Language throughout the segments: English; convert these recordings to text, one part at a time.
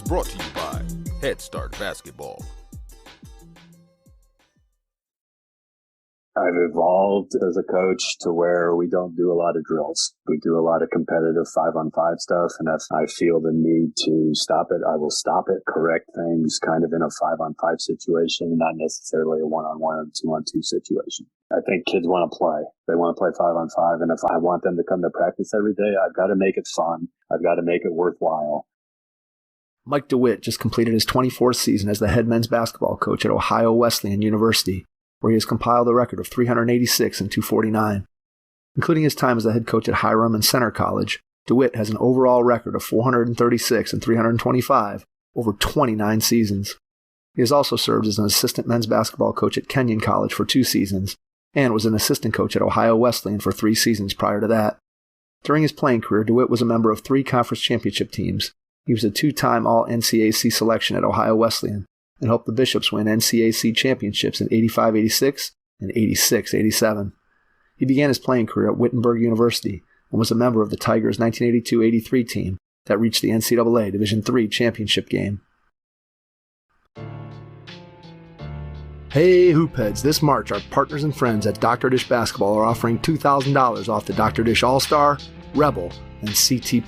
brought to you by Head Start Basketball. I've evolved as a coach to where we don't do a lot of drills. We do a lot of competitive 5-on-5 stuff, and if I feel the need to stop it, I will stop it, correct things kind of in a 5-on-5 situation, not necessarily a 1-on-1 or 2-on-2 situation. I think kids want to play. They want to play 5-on-5, and if I want them to come to practice every day, I've got to make it fun. I've got to make it worthwhile. Mike DeWitt just completed his 24th season as the head men's basketball coach at Ohio Wesleyan University, where he has compiled a record of 386 and 249. Including his time as the head coach at Hiram and Kenyon College, DeWitt has an overall record of 436 and 325 over 29 seasons. He has also served as an assistant men's basketball coach at Kenyon College for 2 seasons, and was an assistant coach at Ohio Wesleyan for 3 seasons prior to that. During his playing career, DeWitt was a member of 3 conference championship teams. He was a 2-time All-NCAC selection at Ohio Wesleyan, and helped the Bishops win NCAC championships in 85-86 and 86-87. He began his playing career at Wittenberg University and was a member of the Tigers' 1982-83 team that reached the NCAA Division III championship game. Hey Hoopheads, this March our partners and friends at Dr. Dish Basketball are offering $2,000 off the Dr. Dish All-Star, Rebel, and CT+.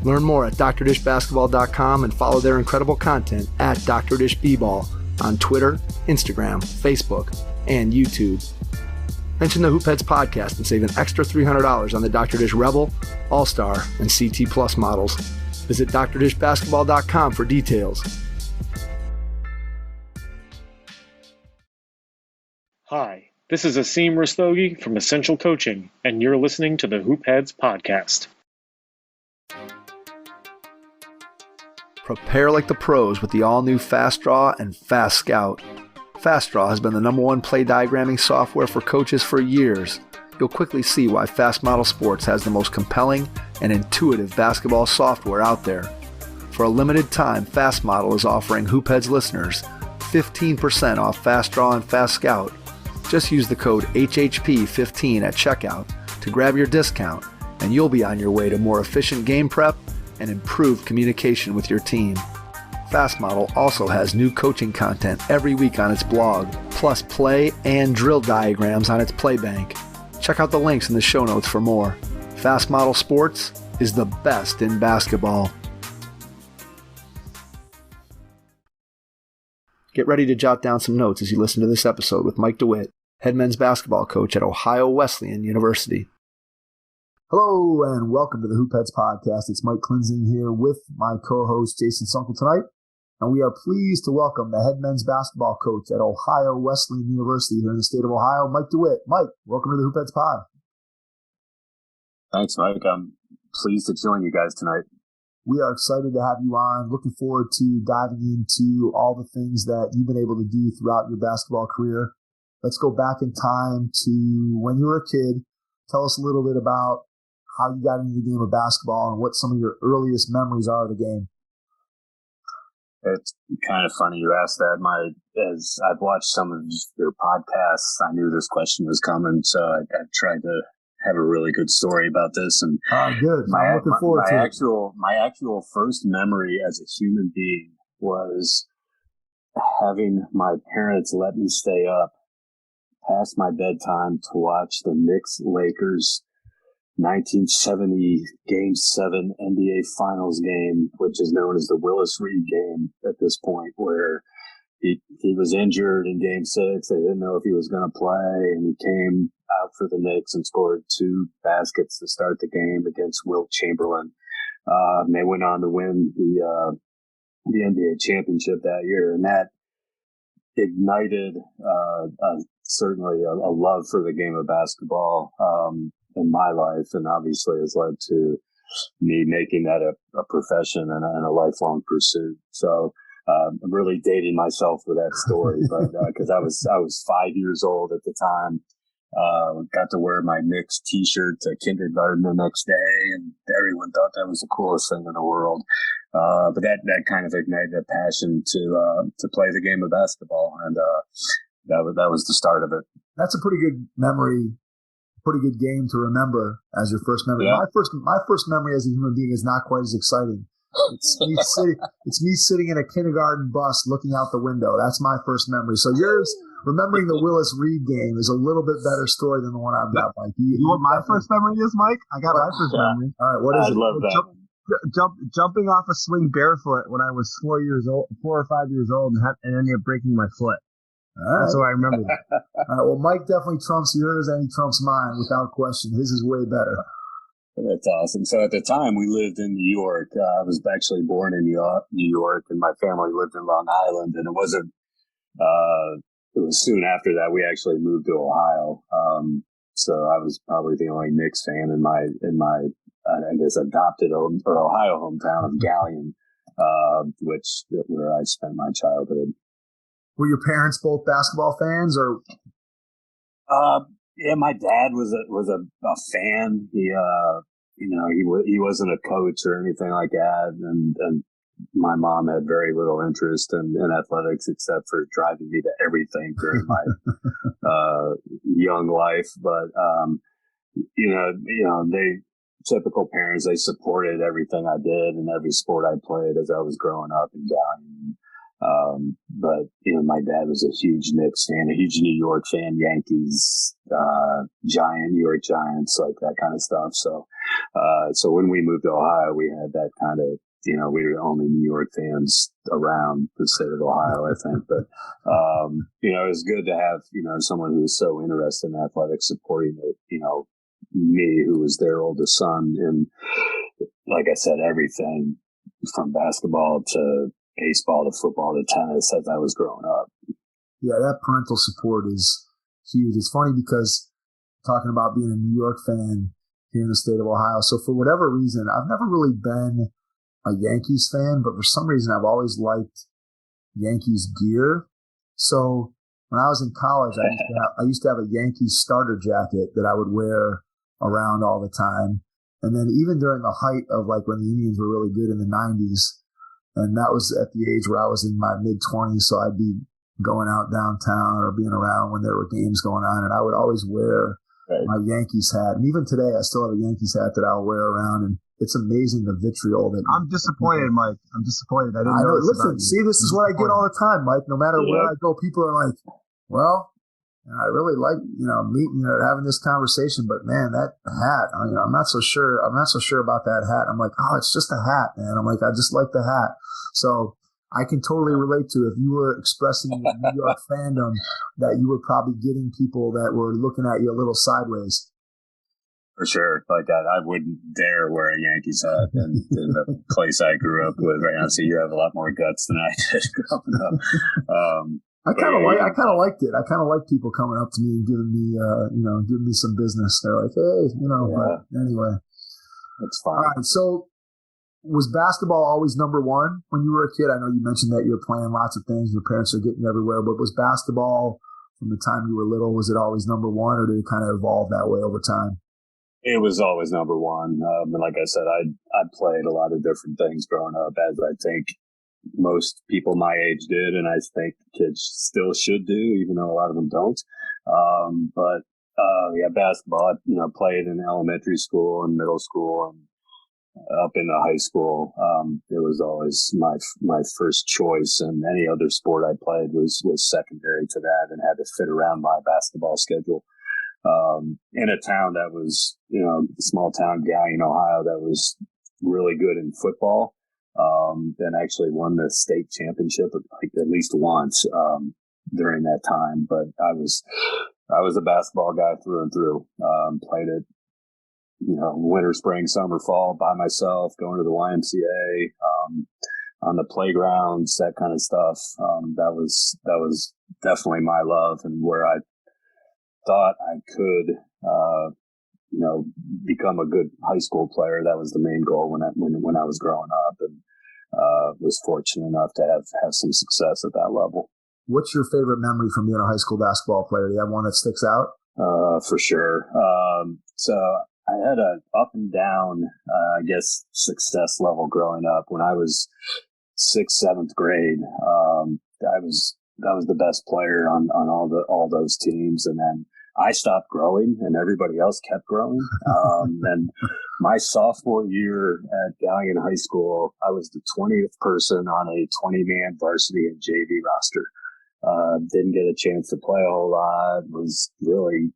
Learn more at drdishbasketball.com and follow their incredible content at Dr. Dish B-Ball on Twitter, Instagram, Facebook, and YouTube. Mention the Hoopheads podcast and save an extra $300 on the Dr. Dish Rebel, All-Star, and CT Plus models. Visit drdishbasketball.com for details. Hi, this is Asim Rastogi from Essential Coaching, and you're listening to the Hoopheads podcast. Prepare like the pros with the all-new Fast Draw and Fast Scout. Fast Draw has been the #1 play diagramming software for coaches for years. You'll quickly see why Fast Model Sports has the most compelling and intuitive basketball software out there. For a limited time, Fast Model is offering Hoopheads listeners 15% off Fast Draw and Fast Scout. Just use the code HHP15 at checkout to grab your discount, and you'll be on your way to more efficient game prep and improved communication with your team. Fast Model also has new coaching content every week on its blog, plus play and drill diagrams on its Playbank. Check out the links in the show notes for more. Fast Model Sports is the best in basketball. Get ready to jot down some notes as you listen to this episode with Mike DeWitt, head men's basketball coach at Ohio Wesleyan University. Hello and welcome to the Hoopheads podcast. It's Mike Klinzing here with my co-host Jason Sunkel tonight, and we are pleased to welcome the head men's basketball coach at Ohio Wesleyan University here in the state of Ohio, Mike DeWitt. Mike, welcome to the Hoopheads pod. Thanks, Mike. I'm pleased to join you guys tonight. We are excited to have you on. Looking forward to diving into all the things that you've been able to do throughout your basketball career. Let's go back in time to when you were a kid. Tell us a little bit about how you got into the game of basketball and what some of your earliest memories are of the game. It's kind of funny you asked that. As I've watched some of your podcasts, I knew this question was coming, so I tried to have a really good story about this. And good. I'm looking forward to it. My actual first memory as a human being was having my parents let me stay up past my bedtime to watch the Knicks-Lakers 1970 Game 7 NBA Finals game, which is known as the Willis Reed game at this point, where he was injured in Game 6. They didn't know if he was going to play, and he came out for the Knicks and scored 2 baskets to start the game against Wilt Chamberlain. And they went on to win the NBA championship that year, and that ignited certainly a love for the game of basketball in my life, and obviously has led to me making that a profession and a lifelong pursuit. So I'm really dating myself with that story, but because I was 5 years old at the time, got to wear my Knicks T-shirt to kindergarten the next day, and everyone thought that was the coolest thing in the world. But that kind of ignited a passion to play the game of basketball, and that was the start of it. That's a pretty good memory. Pretty good game to remember as your first memory. Yeah. My first memory as a human being is not quite as exciting. It's me sitting in a kindergarten bus looking out the window. That's my first memory. So yours, remembering the Willis Reed game, is a little bit better story than the one I've got, Mike. You know what my first memory is, Mike? I got my first memory. All right, what is it? I love that. Jumping off a swing barefoot when I was 4 or 5 years old, and ended up breaking my foot. Right. That's what I remember. All right, well, Mike definitely trumps yours and he trumps mine without question. His is way better. That's awesome. So at the time we lived in New York. I was actually born in New York, and my family lived in Long Island. And it was soon after that we actually moved to Ohio. So I was probably the only Knicks fan in my I guess adopted or Ohio hometown of Gallion, where I spent my childhood. Were your parents both basketball fans, or? Yeah, my dad was a fan. He wasn't a coach or anything like that, and my mom had very little interest in athletics except for driving me to everything during my young life. But they typical parents. They supported everything I did and every sport I played as I was growing up in Gallion. But my dad was a huge Knicks fan, a huge New York fan, Yankees, New York Giants, like that kind of stuff. So when we moved to Ohio, we had that kind of, we were the only New York fans around the state of Ohio, I think. But, it was good to have, someone who was so interested in athletics supporting it, me, who was their oldest son. And like I said, everything from basketball to baseball to football to tennis as I was growing up. Yeah, that parental support is huge. It's funny because talking about being a New York fan here in the state of Ohio. So for whatever reason, I've never really been a Yankees fan, but for some reason I've always liked Yankees gear. So when I was in college, I used to have a Yankees starter jacket that I would wear around all the time. And then even during the height of like when the Indians were really good in the 90s, and that was at the age where I was in my mid-20s, so I'd be going out downtown or being around when there were games going on, and I would always wear my Yankees hat. And even today, I still have a Yankees hat that I'll wear around, and it's amazing the vitriol that... I'm disappointed, Mike. I'm disappointed. I know. Listen, see, this is what I get all the time, Mike. No matter where I go, people are like, well... And I really like, meeting, having this conversation, but man, that hat, I'm not so sure about that hat. I'm like, oh, it's just a hat, man. I'm like, I just like the hat. So I can totally relate to if you were expressing your New York fandom, that you were probably getting people that were looking at you a little sideways. For sure. Like I wouldn't dare wear a Yankees hat in the place I grew up with right now. So you have a lot more guts than I did growing up. I kind of liked it. I kind of like people coming up to me and giving me some business. They're like, hey, but anyway. That's fine. All right. So was basketball always number one when you were a kid? I know you mentioned that you were playing lots of things. Your parents are getting everywhere, but was basketball from the time you were little, was it always number one, or did it kind of evolve that way over time? It was always number one. And like I said, I played a lot of different things growing up, as I think most people my age did, and I think kids still should do, even though a lot of them don't. But basketball, I played in elementary school and middle school and up into high school. It was always my first choice, and any other sport I played was secondary to that and had to fit around my basketball schedule. In a town that was, small town, Gallion, Ohio, that was really good in football. And actually won the state championship at least once during that time. But I was a basketball guy through and through. Played it, winter, spring, summer, fall by myself, going to the YMCA, on the playgrounds, that kind of stuff. That was definitely my love, and where I thought I could, become a good high school player. That was the main goal when I was growing up, and was fortunate enough to have some success at that level. What's your favorite memory from being a high school basketball player? Do you have one that sticks out? For sure. So I had a up and down, success level growing up. When I was 6th, 7th grade, I was the best player on all those teams, and then I stopped growing and everybody else kept growing. And my sophomore year at Gallion High School, I was the 20th person on a 20-man varsity and JV roster. Didn't get a chance to play a whole lot, was really,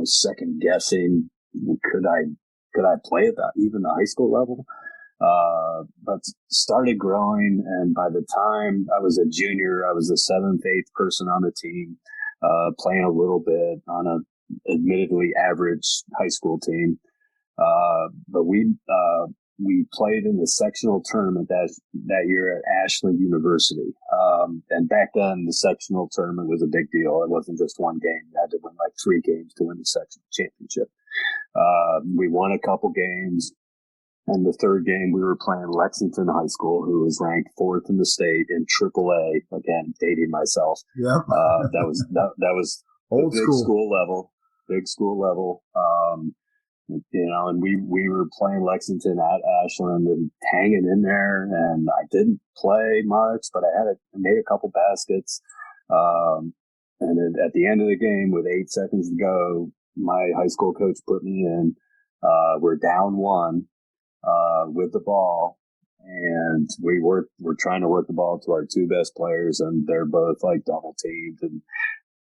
second guessing. Could I play at even the high school level? But started growing, and by the time I was a junior, I was the 7th, 8th person on the team, playing a little bit on a admittedly average high school team. But we played in the sectional tournament that year at Ashland University. And back then the sectional tournament was a big deal. It wasn't just one game. You had to win like 3 games to win the sectional championship. We won a couple games. And the third game, we were playing Lexington High School, who was ranked 4th in the state in AAA. Again, dating myself. Yeah. That was old big school level. And we were playing Lexington at Ashland and hanging in there. And I didn't play much, but I made a couple baskets. And at the end of the game, with 8 seconds to go, my high school coach put me in. We're down 1. With the ball, and we're trying to work the ball to our 2 best players, and they're both like double teamed, and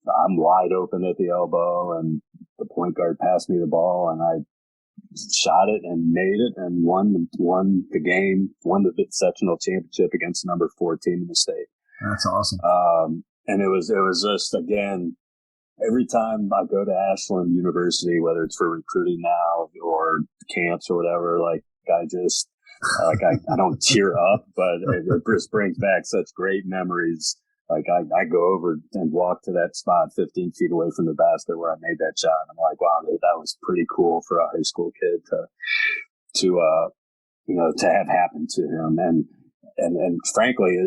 I'm wide open at the elbow, and the point guard passed me the ball, and I shot it and made it and won the game, won the sectional championship against number 4 team in the state. That's awesome. And it was just, again, every time I go to Ashland University, whether it's for recruiting now or camps or whatever, like I just, I don't tear up, but it just brings back such great memories. Like I go over and walk to that spot 15 feet away from the basket where I made that shot. And I'm like, wow, that was pretty cool for a high school kid to have happened to him. And frankly,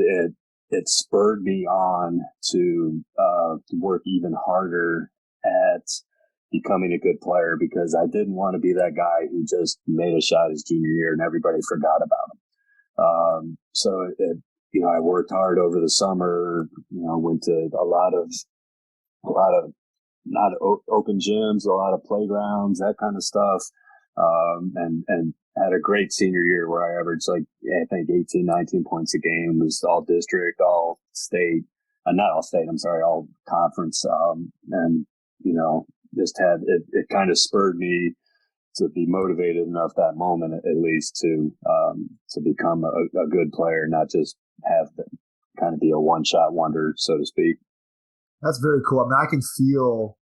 it spurred me on to work even harder at becoming a good player, because I didn't want to be that guy who just made a shot his junior year and everybody forgot about him. So I worked hard over the summer, went to a lot of not open gyms, a lot of playgrounds, that kind of stuff. And had a great senior year where I averaged I think 18, 19 points a game. It was all district, all state, not all state, I'm sorry, all conference. And just had, it kind of spurred me to be motivated enough that moment, at least to become a good player, not just have kind of be a one-shot wonder, so to speak. That's very cool. I mean, I can feel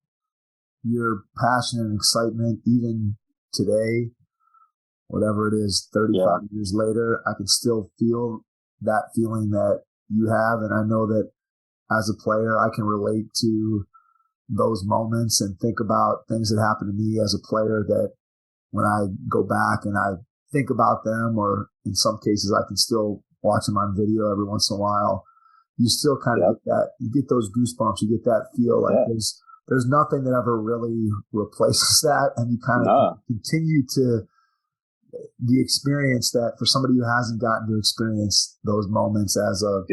your passion and excitement even today, whatever it is, 35 years later. I can still feel that feeling that you have. And I know that as a player, I can relate to those moments and think about things that happened to me as a player, that when I go back and I think about them, or in some cases I can still watch them on video every once in a while, you still kind of get that, you get those goosebumps, you get that feel like there's nothing that ever really replaces that. And you kind of continue to the experience that for somebody who hasn't gotten to experience those moments as a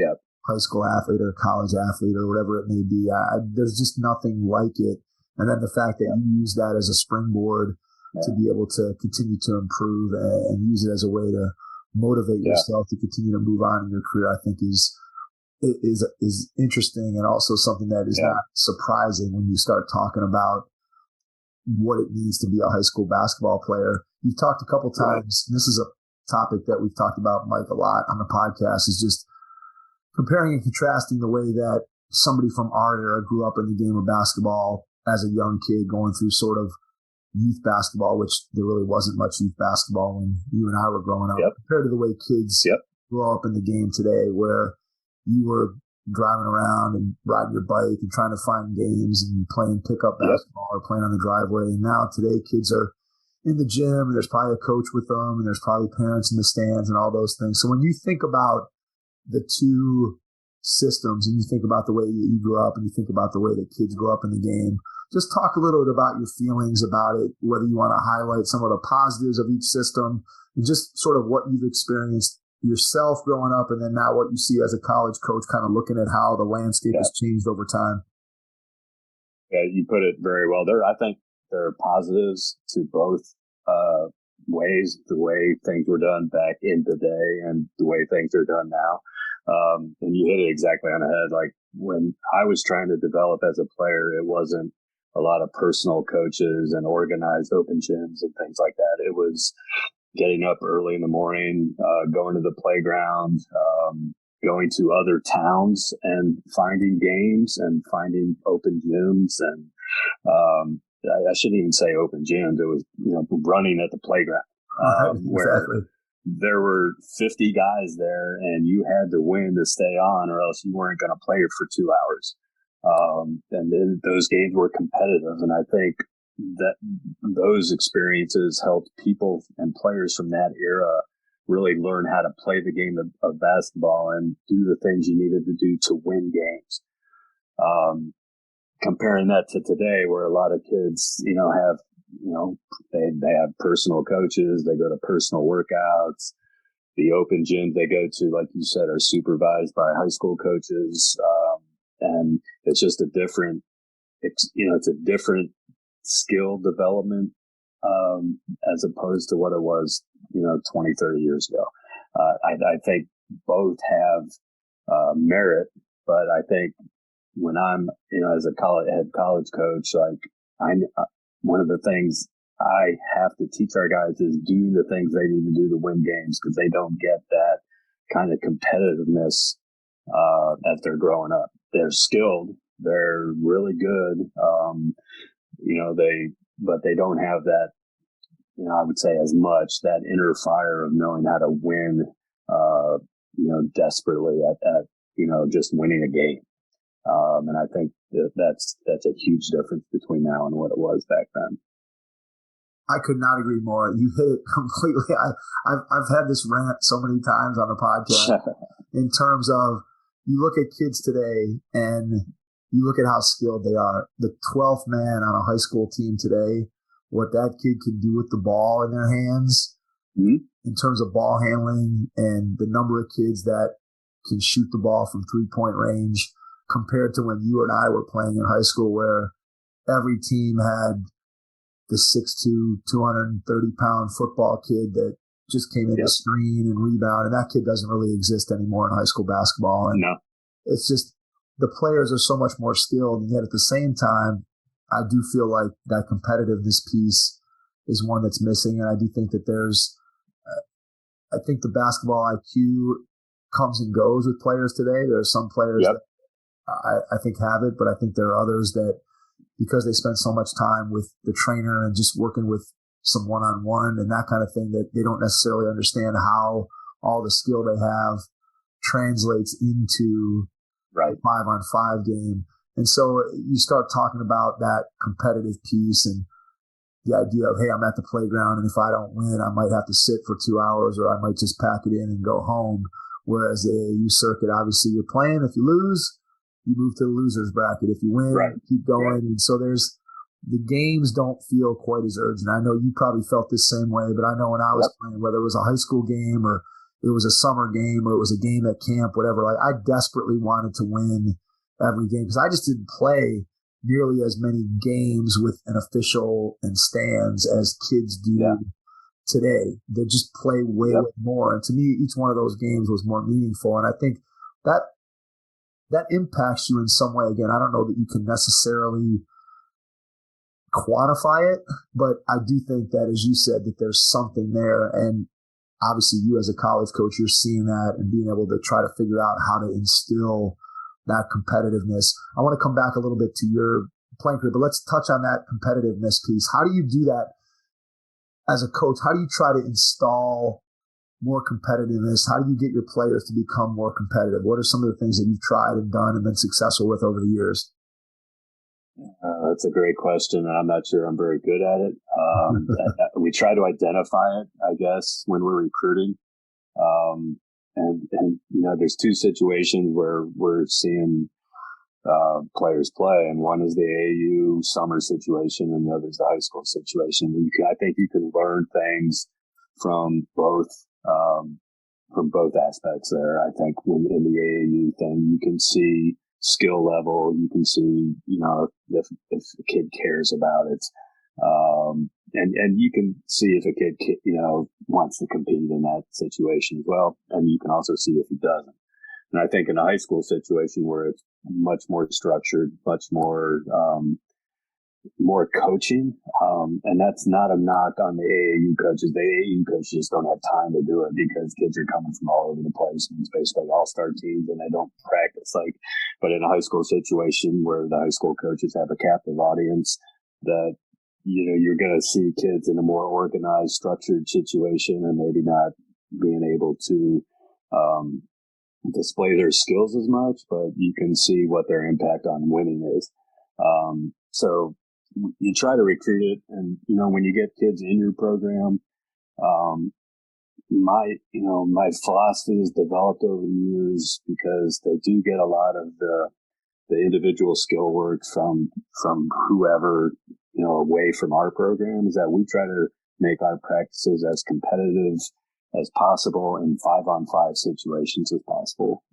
high school athlete or college athlete or whatever it may be, there's just nothing like it. And then the fact that you use that as a springboard to be able to continue to improve and use it as a way to motivate yourself to continue to move on in your career, I think is interesting, and also something that is not surprising when you start talking about what it means to be a high school basketball player. You've talked a couple times, and this is a topic that we've talked about, Mike, a lot on the podcast, is just comparing and contrasting the way that somebody from our era grew up in the game of basketball as a young kid, going through sort of youth basketball, which there really wasn't much youth basketball when you and I were growing up, compared to the way kids grow up in the game today, where you were driving around and riding your bike and trying to find games and playing pickup basketball or playing on the driveway. And now today kids are in the gym, and there's probably a coach with them, and there's probably parents in the stands and all those things. So when you think about the two systems, and you think about the way that you grew up and you think about the way that kids grow up in the game, just talk a little bit about your feelings about it, whether you want to highlight some of the positives of each system, and just sort of what you've experienced yourself growing up, and then now what you see as a college coach, kind of looking at how the landscape has changed over time. Yeah, you put it very well. I think there are positives to both ways, the way things were done back in the day and the way things are done now. And you hit it exactly on the head. Like when I was trying to develop as a player, it wasn't a lot of personal coaches and organized open gyms and things like that. It was getting up early in the morning, going to the playground, going to other towns and finding games and finding open gyms. And I shouldn't even say open gyms. It was, running at the playground where there were 50 guys there and you had to win to stay on or else you weren't going to play for 2 hours. And then those games were competitive. And I think that those experiences helped people and players from that era really learn how to play the game of basketball and do the things you needed to do to win games. Comparing that to today where a lot of kids, have, they have personal coaches, they go to personal workouts, the open gyms they go to, like you said, are supervised by high school coaches. And it's just a different skill development, as opposed to what it was, 20, 30 years ago. I think both have, merit, but I think when I'm, as a head college coach, one of the things I have to teach our guys is doing the things they need to do to win games because they don't get that kind of competitiveness, as they're growing up. They're skilled. They're really good. But they don't have that, I would say as much that inner fire of knowing how to win, desperately at just winning a game. And I think that's a huge difference between now and what it was back then. I could not agree more. You hit it completely. I've had this rant so many times on the podcast in terms of you look at kids today and you look at how skilled they are. The 12th man on a high school team today, what that kid can do with the ball in their hands in terms of ball handling and the number of kids that can shoot the ball from 3-point range compared to when you and I were playing in high school where every team had the 6'2", 230-pound football kid that just came in to screen and rebound, and that kid doesn't really exist anymore in high school basketball. And it's just the players are so much more skilled, and yet at the same time, I do feel like that competitiveness piece is one that's missing, and I do think that there's I think the basketball IQ comes and goes with players today. There are some players that I think have it, but I think there are others that because they spend so much time with the trainer and just working with some one-on-one and that kind of thing that they don't necessarily understand how all the skill they have translates into a 5-on-5 game. And so you start talking about that competitive piece and the idea of, hey, I'm at the playground and if I don't win, I might have to sit for 2 hours or I might just pack it in and go home. Whereas the AAU circuit, obviously you're playing. If you lose, you move to the loser's bracket. If you win, keep going. And so the games don't feel quite as urgent. I know you probably felt this same way, but I know when I was playing, whether it was a high school game or it was a summer game or it was a game at camp, whatever, like I desperately wanted to win every game because I just didn't play nearly as many games with an official and stands as kids do today. They just play way more. And to me, each one of those games was more meaningful. And I think that impacts you in some way. Again, I don't know that you can necessarily quantify it, but I do think that, as you said, that there's something there. And obviously you as a college coach, you're seeing that and being able to try to figure out how to instill that competitiveness. I want to come back a little bit to your playing career, but let's touch on that competitiveness piece. How do you do that as a coach? How do you try to install more competitiveness? How do you get your players to become more competitive? What are some of the things that you've tried and done and been successful with over the years? That's a great question. I'm not sure I'm very good at it. We try to identify it, I guess, when we're recruiting. And there's two situations where we're seeing players play, and one is the AAU summer situation, and the other is the high school situation. And I think you can learn things from both aspects there. I think when in the AAU thing, you can see skill level, you can see, if a kid cares about it. And you can see if a kid, wants to compete in that situation as well. And you can also see if he doesn't. And I think in a high school situation where it's much more structured, much more coaching. And that's not a knock on the AAU coaches. The AAU coaches just don't have time to do it because kids are coming from all over the place. And it's basically all-star teams and they don't practice. But in a high school situation where the high school coaches have a captive audience, that, you're going to see kids in a more organized, structured situation and maybe not being able to, display their skills as much, but you can see what their impact on winning is. So you try to recruit it, and when you get kids in your program, my philosophy has developed over the years because they do get a lot of the individual skill work from whoever away from our program, is that we try to make our practices as competitive as possible in 5-on-5 situations as possible.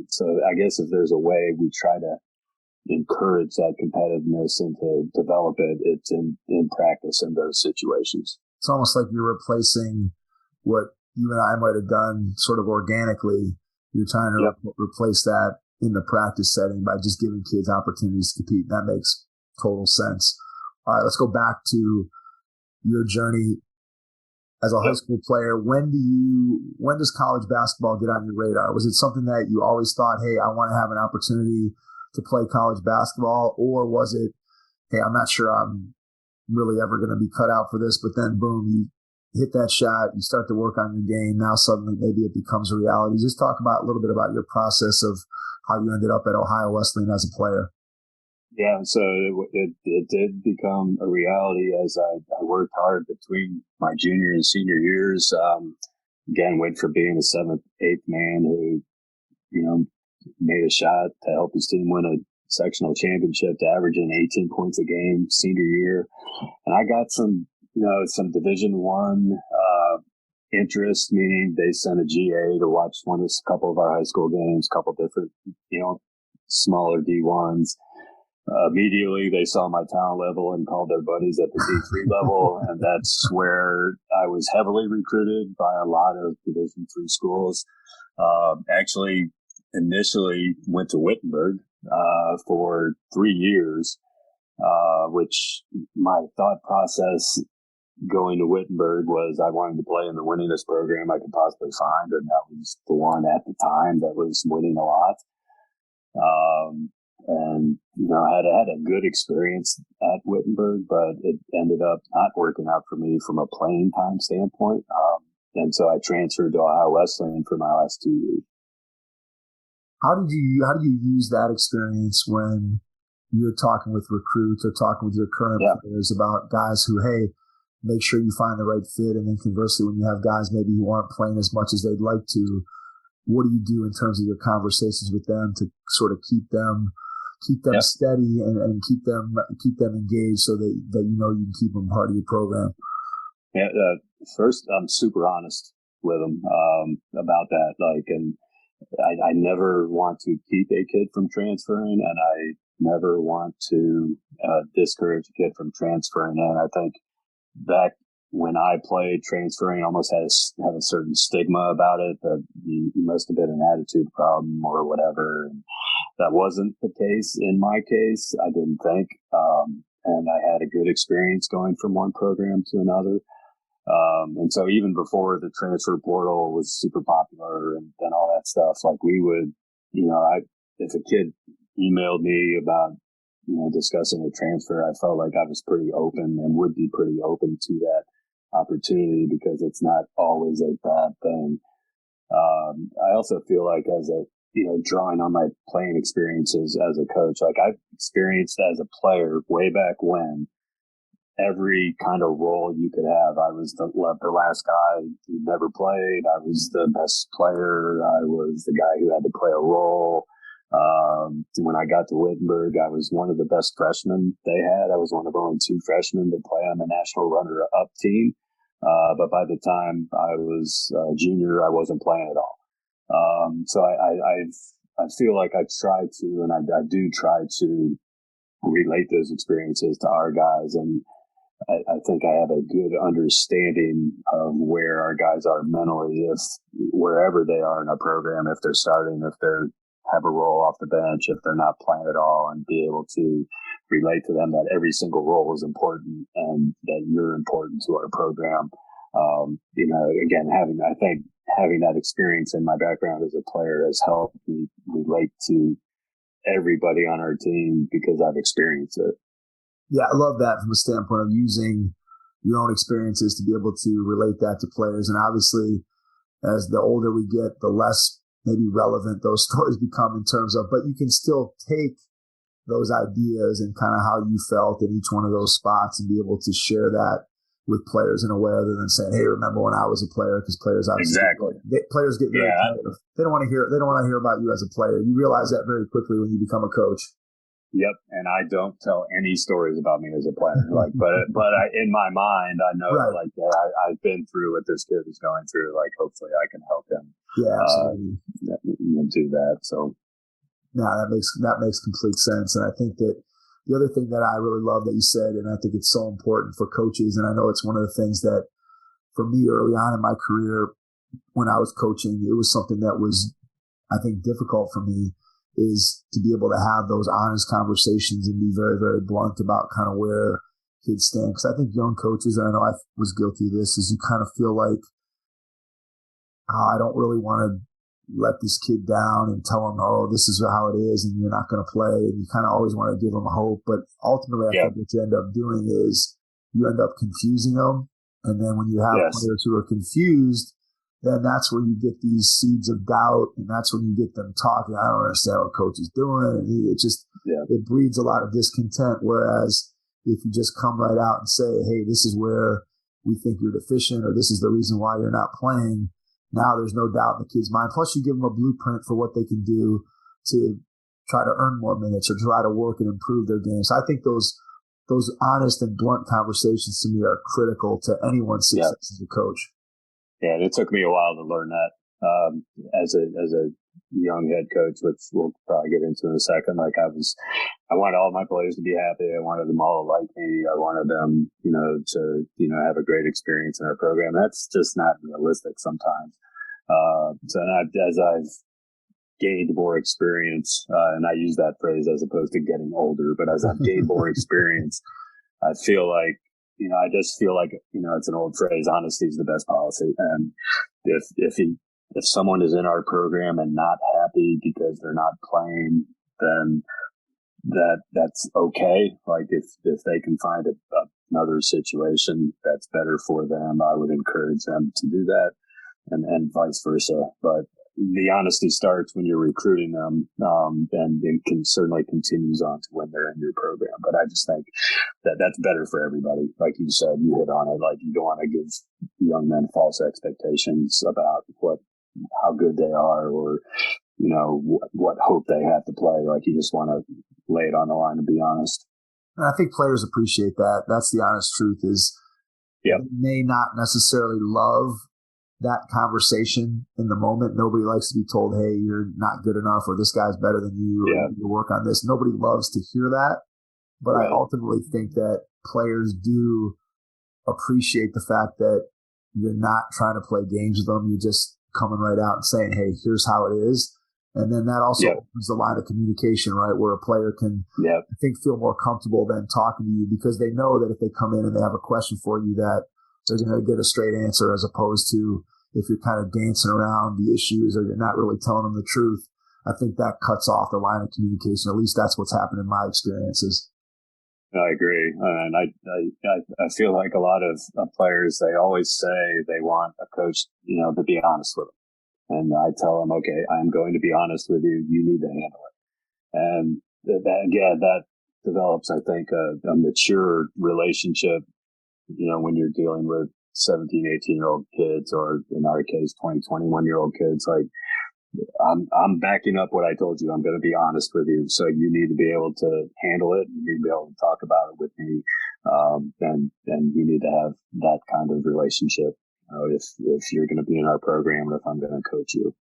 So I guess if there's a way we try to encourage that competitiveness and to develop it, it's in practice in those situations. It's almost like you're replacing what you and I might have done sort of organically. You're trying to replace that in the practice setting by just giving kids opportunities to compete. That makes total sense. All right, let's go back to your journey as a high school player. When does college basketball get on your radar? Was it something that you always thought, hey, I want to have an opportunity to play college basketball? Or was it, hey, I'm not sure I'm really ever going to be cut out for this, but then boom, you hit that shot, you start to work on your game. Now suddenly maybe it becomes a reality. Just talk about a little bit about your process of how you ended up at Ohio Wesleyan as a player. Yeah, so it did become a reality as I worked hard between my junior and senior years. Again, went from being a 7th, 8th man who, made a shot to help his team win a sectional championship to averaging 18 points a game senior year. And I got some Division I interest, meaning they sent a GA to watch a couple of our high school games, a couple different, smaller D1s. Immediately they saw my talent level and called their buddies at the D3 level. And that's where I was heavily recruited by a lot of Division III schools. Actually, initially went to Wittenberg, for 3 years, which my thought process going to Wittenberg was I wanted to play in the winningest program I could possibly find. And that was the one at the time that was winning a lot. And, I had a good experience at Wittenberg, but it ended up not working out for me from a playing time standpoint. And so I transferred to Ohio Wesleyan for my last 2 years. How do you use that experience when you're talking with recruits or talking with your current players about guys who, hey, make sure you find the right fit, and then conversely, when you have guys maybe who aren't playing as much as they'd like to, what do you do in terms of your conversations with them to sort of keep them steady and keep them engaged so that you can keep them part of your program? Yeah, first, I'm super honest with them about that. And I never want to keep a kid from transferring, and I never want to discourage a kid from transferring. And I think back when I played, transferring almost had a certain stigma about it, that you must have been an attitude problem or whatever. And that wasn't the case in my case, I didn't think. And I had a good experience going from one program to another. And so even before the transfer portal was super popular and all that stuff, we would, if a kid emailed me about, discussing a transfer, I felt like I was pretty open and would be pretty open to that opportunity because it's not always a bad thing. I also feel like as a, drawing on my playing experiences as a coach, I've experienced as a player way back when every kind of role you could have. I was the last guy who never played. I was the best player. I was the guy who had to play a role. When I got to Wittenberg, I was one of the best freshmen they had. I was one of only 2 freshmen to play on the national runner-up team. But by the time I was a junior, I wasn't playing at all. So I feel like I try to, and I do try to relate those experiences to our guys. And I think I have a good understanding of where our guys are mentally, if wherever they are in our program, if they're starting, if they're have a role off the bench, if they're not playing at all, and be able to relate to them that every single role is important and that you're important to our program. Again, having that experience in my background as a player has helped me relate to everybody on our team because I've experienced it. Yeah, I love that from the standpoint of using your own experiences to be able to relate that to players. And obviously, as the older we get, the less maybe relevant those stories become in terms of, but you can still take those ideas and kind of how you felt in each one of those spots and be able to share that with players in a way other than saying, "Hey, remember when I was a player?" Because players obviously players get very tired of, they don't want to hear about you as a player. You realize that very quickly when you become a coach. Yep, and I don't tell any stories about me as a player. But in my mind, I know I've been through what this kid is going through. Like, hopefully, I can help him. Yeah, absolutely. Do that. So, no, that makes complete sense. And I think that the other thing that I really love that you said, and I think it's so important for coaches, and I know it's one of the things that for me early on in my career when I was coaching, it was something that was, I think, difficult for me, is to be able to have those honest conversations and be very, very blunt about kind of where kids stand. Because I think young coaches, and I know I was guilty of this, is you kind of feel like, I don't really want to let this kid down and tell him, oh, this is how it is and you're not going to play. And you kind of always want to give them hope. But ultimately, I think what you end up doing is you end up confusing them. And then when you have players who are confused, then that's where you get these seeds of doubt, and that's when you get them talking. I don't understand what coach is doing. And it just it breeds a lot of discontent. Whereas if you just come right out and say, hey, this is where we think you're deficient, or this is the reason why you're not playing, now there's no doubt in the kid's mind. Plus, you give them a blueprint for what they can do to try to earn more minutes or try to work and improve their game. So I think those honest and blunt conversations to me are critical to anyone's success as a coach. Yeah, it took me a while to learn that as a young head coach, which we'll probably get into in a second. Like I wanted all my players to be happy. I wanted them all to like me. I wanted them, to have a great experience in our program. That's just not realistic sometimes. As I've gained more experience, and I use that phrase as opposed to getting older, but as I've gained more experience, I feel like, I just feel like, it's an old phrase, honesty is the best policy. And if someone is in our program and not happy because they're not playing, then that's okay. Like if they can find another situation that's better for them, I would encourage them to do that, and vice versa. But the honesty starts when you're recruiting them, and it certainly continues on to when they're in your program. But I just think that's better for everybody. Like you said, you hit on it. Like you don't want to give young men false expectations about how good they are, or what hope they have to play. Like you just want to lay it on the line and be honest. And I think players appreciate that. That's the honest truth. Is they may not necessarily love that conversation in the moment. Nobody likes to be told, hey, you're not good enough, or this guy's better than you, or you work on this. Nobody loves to hear that. But I ultimately think that players do appreciate the fact that you're not trying to play games with them. You're just coming right out and saying, hey, here's how it is. And then that also opens the line of communication, right, where a player can, I think, feel more comfortable than talking to you, because they know that if they come in and they have a question for you, that they're going to get a straight answer, as opposed to if you're kind of dancing around the issues or you're not really telling them the truth. I think that cuts off the line of communication. At least that's what's happened in my experiences. I agree. And I feel like a lot of players, they always say they want a coach, to be honest with them. And I tell them, okay, I'm going to be honest with you. You need to handle it. And that develops, I think, a mature relationship, when you're dealing with 17, 18-year-old kids, or in our case, 20, 21-year-old kids. Like, I'm backing up what I told you. I'm going to be honest with you. So you need to be able to handle it. You need to be able to talk about it with me. And you need to have that kind of relationship, if you're going to be in our program, or if I'm going to coach you.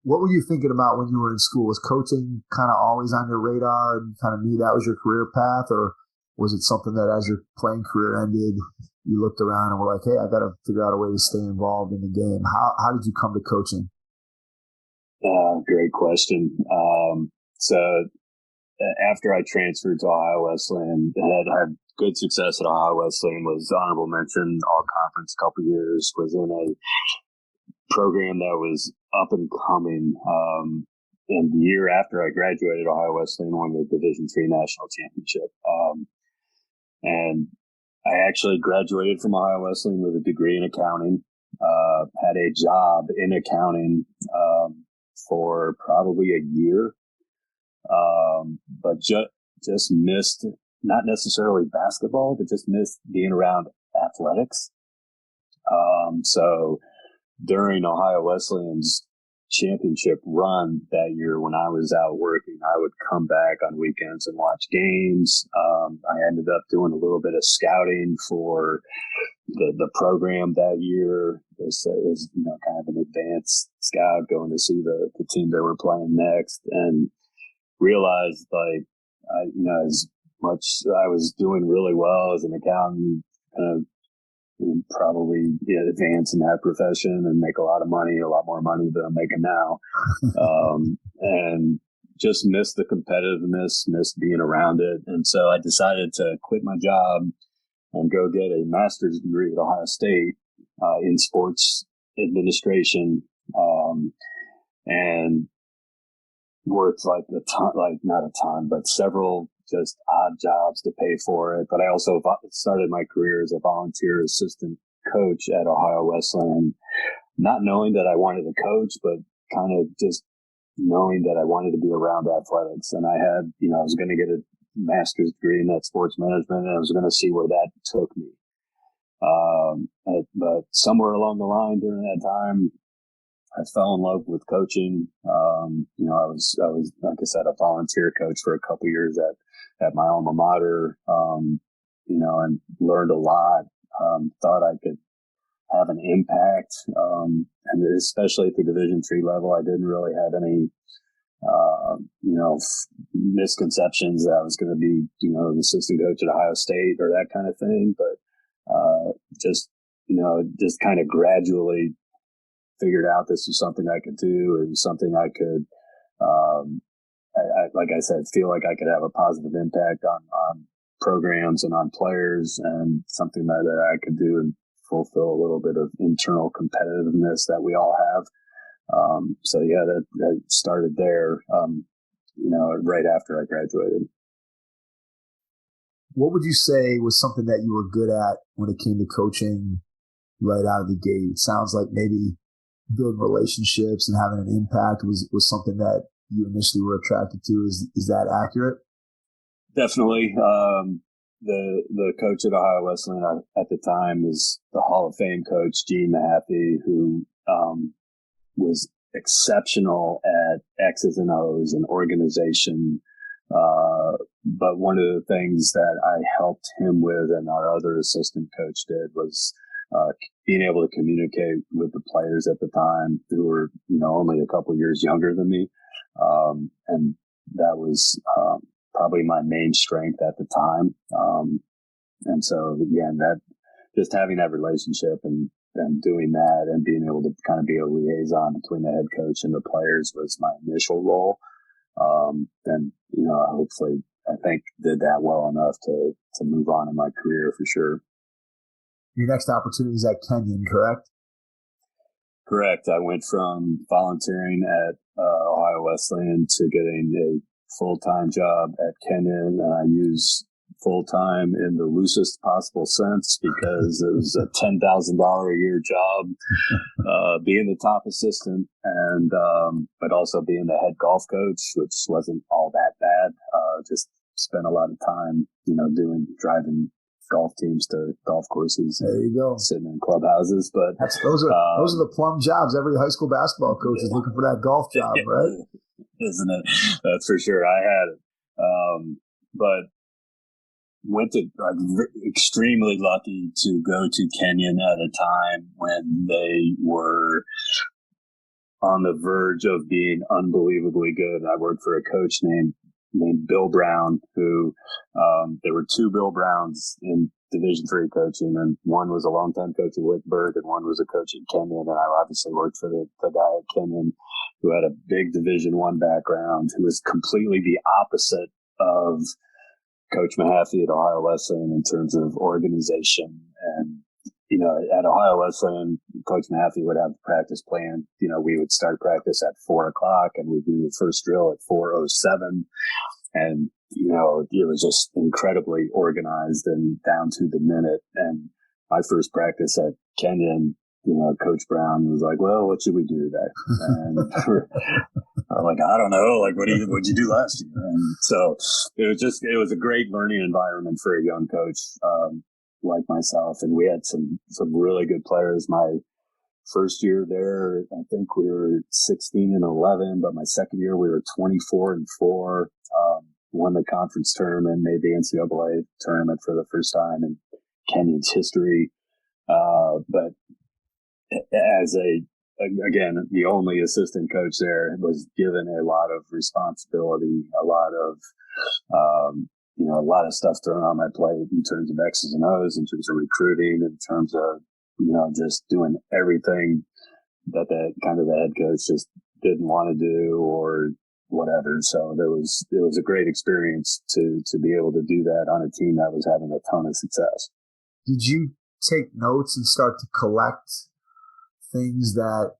What were you thinking about when you were in school? Was coaching kind of always on your radar and you kind of knew that was your career path, or was it something that as your playing career ended, you looked around and were like, hey, I got to figure out a way to stay involved in the game? How did you come to coaching? Great question. So after I transferred to Ohio Wesleyan, had good success at Ohio Wesleyan, was honorable mention, all conference a couple years, was in a program that was up and coming. And the year after I graduated, Ohio Wesleyan won the Division III national championship. And I actually graduated from Ohio Wesleyan with a degree in accounting, had a job in accounting for probably a year, but just missed, not necessarily basketball, but just missed being around athletics. So during Ohio Wesleyan's championship run that year, when I was out working, I would come back on weekends and watch games. I ended up doing a little bit of scouting for the program that year as kind of an advanced scout, going to see the team they were playing next, and realized as much I was doing really well as an accountant, probably advance in that profession and make a lot more money than I'm making now. And just missed the competitiveness, missed being around it. And so I decided to quit my job and go get a master's degree at Ohio State in sports administration, and worked not a ton, but several just odd jobs to pay for it. But I also started my career as a volunteer assistant coach at Ohio Wesleyan, not knowing that I wanted to coach, but kind of just knowing that I wanted to be around athletics. And I had, I was going to get a master's degree in that sports management, and I was going to see where that took me. But somewhere along the line during that time, I fell in love with coaching. I was, like I said, a volunteer coach for a couple of years at my alma mater, and learned a lot. Thought I could have an impact. And especially at the Division III level, I didn't really have any, misconceptions that I was going to be, an assistant coach at Ohio State or that kind of thing. But, just kind of gradually figured out this was something I could do. It was something I could, like I said, feel like I could have a positive impact on programs and on players, and something that I could do and fulfill a little bit of internal competitiveness that we all have. That started there, right after I graduated. What would you say was something that you were good at when it came to coaching right out of the gate? It sounds like maybe building relationships and having an impact was something that you initially were attracted to. Is that accurate? Definitely. The coach at Ohio Wesleyan at the time is the Hall of Fame coach, Gene Mahaffey, who was exceptional at X's and O's and organization. But one of the things that I helped him with, and our other assistant coach did, was being able to communicate with the players at the time who were, only a couple years younger than me. And that was probably my main strength at the time. And so, again, that just having that relationship and doing that and being able to kind of be a liaison between the head coach and the players was my initial role. And, hopefully, I think did that well enough to move on in my career for sure. Your next opportunity is at Kenyon, correct? Correct. I went from volunteering at Ohio Wesleyan to getting a full-time job at Kenyon. And I use full-time in the loosest possible sense because it was a $10,000 a year job, being the top assistant and but also being the head golf coach, which wasn't all that bad. Just spent a lot of time, driving golf teams to golf courses. There you go. Sitting in clubhouses. But those are the plum jobs. Every high school basketball coach is looking for that golf job, right? Isn't it? That's for sure. I had it. But I'm extremely lucky to go to Kenyon at a time when they were on the verge of being unbelievably good. I worked for a coach named Bill Brown, who there were two Bill Browns in Division III coaching, and one was a longtime coach at Wittenberg, and one was a coach at Kenyon. And I obviously worked for the guy at Kenyon, who had a big Division I background, who was completely the opposite of Coach Mahaffey at Ohio Wesleyan in terms of organization. And at Ohio Wesleyan, Coach Mahaffey would have the practice plan. We would start practice at 4:00 and we'd do the first drill at 4:07. And, it was just incredibly organized and down to the minute. And my first practice at Kenyon, Coach Brown was like, well, what should we do today? And I'm like, I don't know. Like, what'd you do last year? And so it was a great learning environment for a young coach, like myself. And we had some really good players. My first year there, I think we were 16-11, but my second year we were 24-4, won the conference tournament, made the NCAA tournament for the first time in Kenyon's history. But as again, the only assistant coach there, was given a lot of responsibility, a lot of stuff thrown on my plate in terms of X's and O's, in terms of recruiting, in terms of, just doing everything that the head coach just didn't want to do or whatever. So it was a great experience to be able to do that on a team that was having a ton of success. Did you take notes and start to collect things that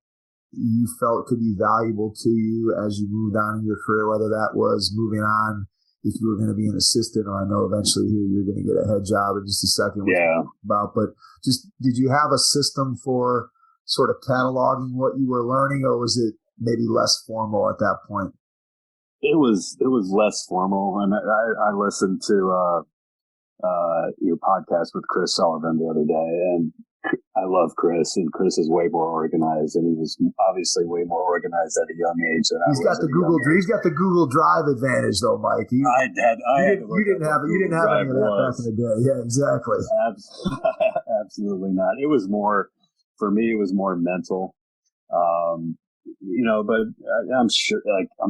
you felt could be valuable to you as you moved on in your career, whether that was moving on, if you were going to be an assistant, or I know eventually here you're going to get a head job in just a second. But just, did you have a system for sort of cataloging what you were learning, or was it maybe less formal at that point? It was less formal. And I listened to your podcast with Chris Sullivan the other day, and I love Chris, and Chris is way more organized, and he was obviously way more organized at a young age than I was. He's got the Google Drive advantage, though, Mike. You didn't have any of that back in the day. Yeah, exactly. Absolutely not. It was more, for me, it was more mental. But I'm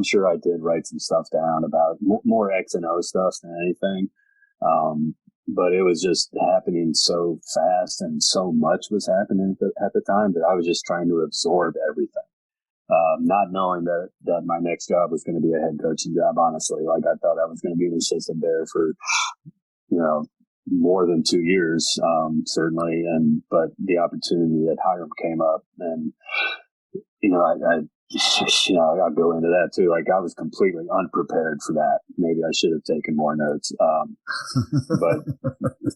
sure I did write some stuff down about more X and O stuff than anything. But it was just happening so fast, and so much was happening at the time that I was just trying to absorb everything, not knowing that my next job was going to be a head coaching job. Honestly, like, I thought I was going to be an assistant there for, more than 2 years, certainly. But the opportunity at Hiram came up, and I'll go into that too. Like, I was completely unprepared for that. Maybe I should have taken more notes. But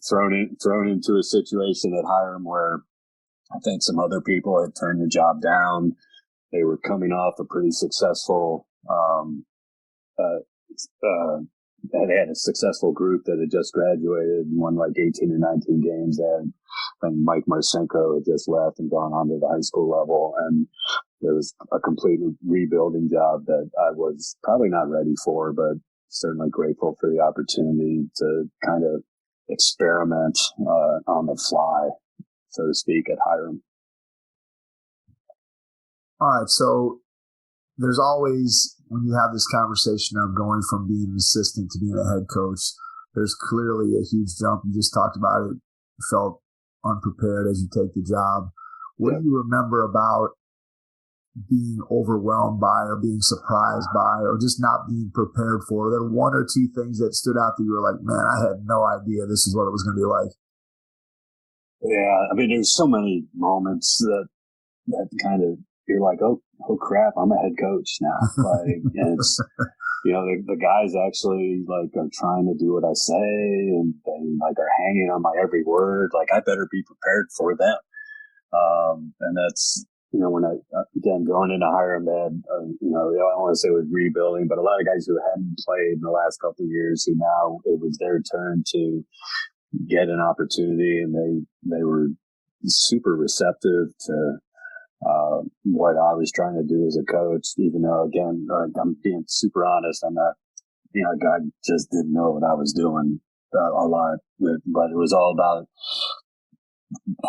thrown into a situation at Hiram where I think some other people had turned the job down. They were coming off a pretty successful, they had a successful group that had just graduated and won like 18 or 19 games. And Mike Marcinko had just left and gone on to the high school level. And it was a complete rebuilding job that I was probably not ready for, but certainly grateful for the opportunity to kind of experiment on the fly, so to speak, at Hiram. All right. So there's always, when you have this conversation of going from being an assistant to being a head coach, there's clearly a huge jump. You just talked about it. You felt unprepared as you take the job. What do you remember about being overwhelmed by, or being surprised by, or just not being prepared for? Are there one or two things that stood out that you were like, man, I had no idea this is what it was going to be like? Yeah, I mean, there's so many moments that kind of, you're like, oh crap, I'm a head coach now. Like, and it's, the guys actually like are trying to do what I say, and they like are hanging on my every word. Like, I better be prepared for them. And that's, when I, again, going into Hiram, they had, I don't want to say it was rebuilding, but a lot of guys who hadn't played in the last couple of years, who now it was their turn to get an opportunity, and they were super receptive to what I was trying to do as a coach, even though, again, I'm being super honest, I'm not, I just didn't know what I was doing a lot, but it was all about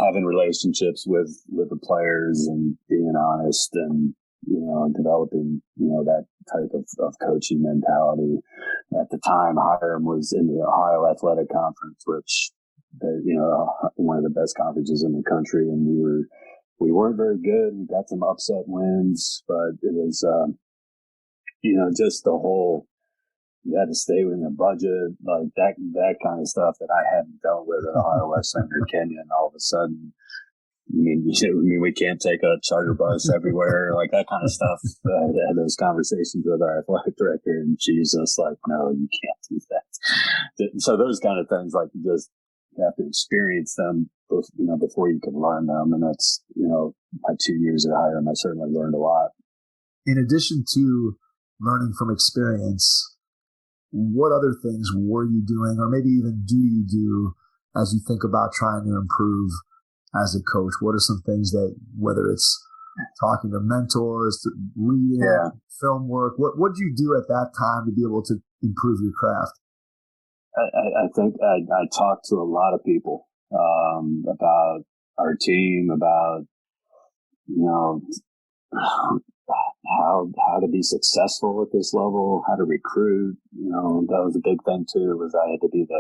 having relationships with the players and being honest and and developing, that type of coaching mentality. At the time, Hiram was in the Ohio Athletic Conference, which, one of the best conferences in the country. And we weren't very good. We got some upset wins, but it was, just the whole, you had to stay within the budget, like that kind of stuff that I hadn't dealt with at Ohio Wesleyan or Kenyon. All of a sudden, we can't take a charter bus everywhere, like that kind of stuff. I had those conversations with our athletic director, and she's just like, no, you can't do that. So those kind of things, like, you have to experience them, before you can learn them. And that's, my 2 years at Hiram, I certainly learned a lot. In addition to learning from experience, what other things were you doing, or maybe even do you do, as you think about trying to improve as a coach? What are some things that, whether it's talking to mentors, reading, film work, what did you do at that time to be able to improve your craft? I think I talked to a lot of people about our team, about, how to be successful at this level, how to recruit. That was a big thing too, was I had to be I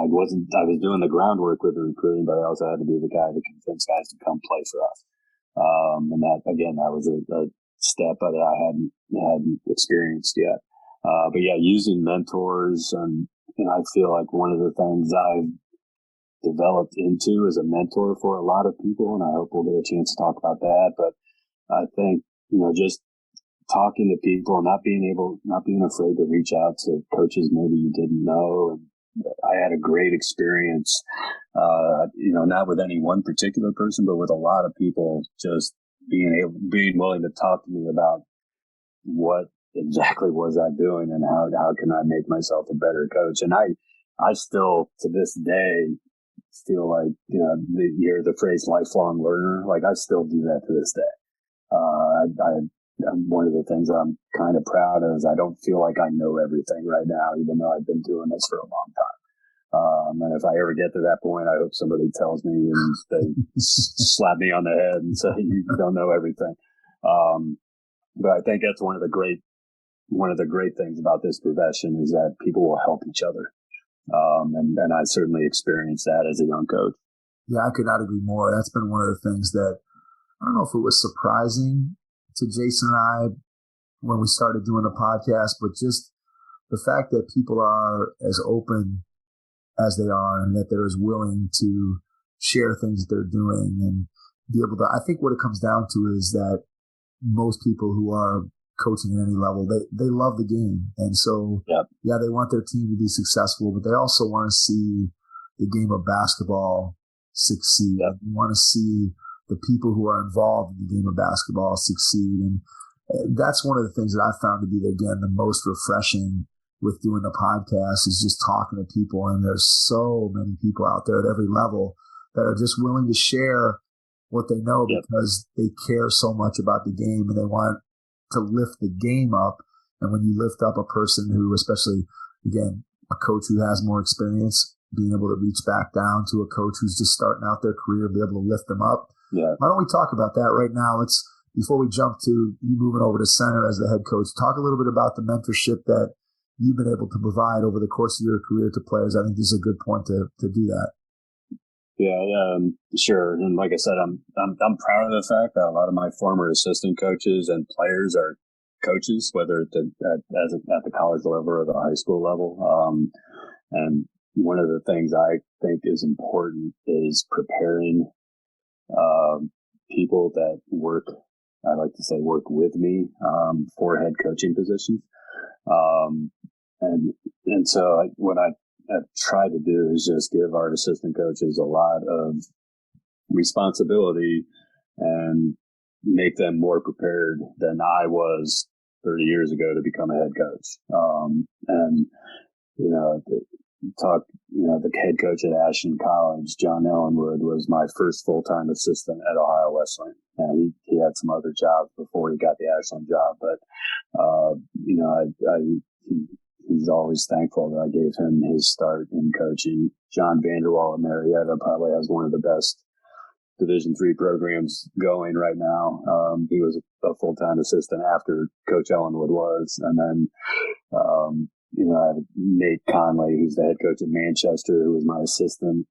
was doing the groundwork with the recruiting, but I also had to be the guy to convince guys to come play for us. And that was a step that I hadn't experienced yet. But yeah, using mentors, and I feel like one of the things I've developed into as a mentor for a lot of people, and I hope we'll get a chance to talk about that. But I think, just talking to people, not being afraid to reach out to coaches maybe you didn't know. And I had a great experience, not with any one particular person, but with a lot of people, just being willing to talk to me about what exactly was I doing and how can I make myself a better coach. And I still, to this day, feel like, you hear the phrase lifelong learner. Like, I still do that to this day. One of the things I'm kind of proud of is I don't feel like I know everything right now, even though I've been doing this for a long time. And if I ever get to that point, I hope somebody tells me and they slap me on the head and say, you don't know everything. But I think that's one of the great things about this profession is that people will help each other. And I certainly experienced that as a young coach. Yeah, I could not agree more. That's been one of the things that, I don't know if it was surprising to Jason and I when we started doing the podcast, but just the fact that people are as open as they are and that they're as willing to share things that they're doing and be able to, I think what it comes down to is that most people who are coaching at any level, they love the game. And so, they want their team to be successful, but they also want to see the game of basketball succeed. They want to see the people who are involved in the game of basketball succeed. And that's one of the things that I found to be, again, the most refreshing with doing the podcast is just talking to people. And there's so many people out there at every level that are just willing to share what they know because they care so much about the game and they want to lift the game up. And when you lift up a person who, especially, again, a coach who has more experience, being able to reach back down to a coach who's just starting out their career, be able to lift them up. Yeah. Why don't we talk about that right now? Before we jump to you moving over to center as the head coach, talk a little bit about the mentorship that you've been able to provide over the course of your career to players. I think this is a good point to do that. Yeah, sure. And like I said, I'm proud of the fact that a lot of my former assistant coaches and players are coaches, whether at the college level or the high school level. And one of the things I think is important is preparing people that work with me for head coaching positions. And so what I've tried to do is just give our assistant coaches a lot of responsibility and make them more prepared than I was 30 years ago to become a head coach. The head coach at Kenyon College, John Ellenwood, was my first full-time assistant at Ohio Wesleyan. And he had some other jobs before he got the Ashland job, but he's always thankful that I gave him his start in coaching. John Vanderwall at Marietta probably has one of the best Division III programs going right now. He was a full-time assistant after Coach Ellenwood was. And then, I have Nate Conley, who's the head coach at Manchester, who was my assistant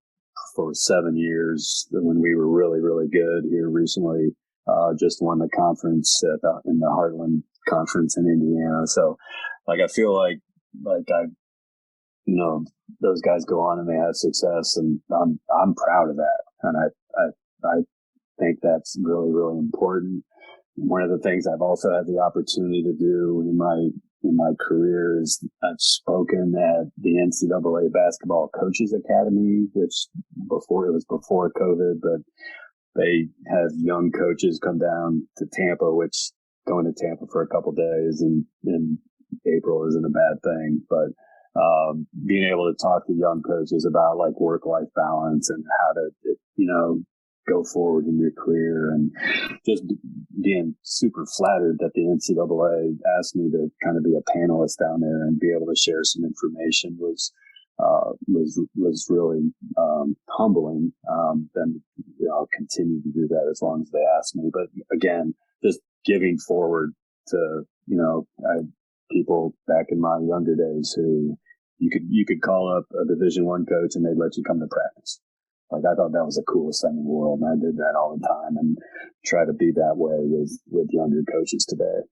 for 7 years when we were really, really good here recently. Just won the conference in the Heartland Conference in Indiana. So, I feel like those guys go on and they have success, and I'm proud of that. And I think that's really, really important. One of the things I've also had the opportunity to do in my career is I've spoken at the NCAA Basketball Coaches Academy, which it was before COVID, but they have young coaches come down to Tampa, which going to Tampa for a couple days in April isn't a bad thing. But being able to talk to young coaches about work-life balance and how to, go forward in your career, and just being super flattered that the NCAA asked me to kind of be a panelist down there and be able to share some information was really humbling. Then I'll continue to do that as long as they ask me. But again, just giving forward to I had people back in my younger days who you could call up a Division I coach and they'd let you come to practice. I thought that was the coolest thing in the world, and I did that all the time, and try to be that way with younger coaches today.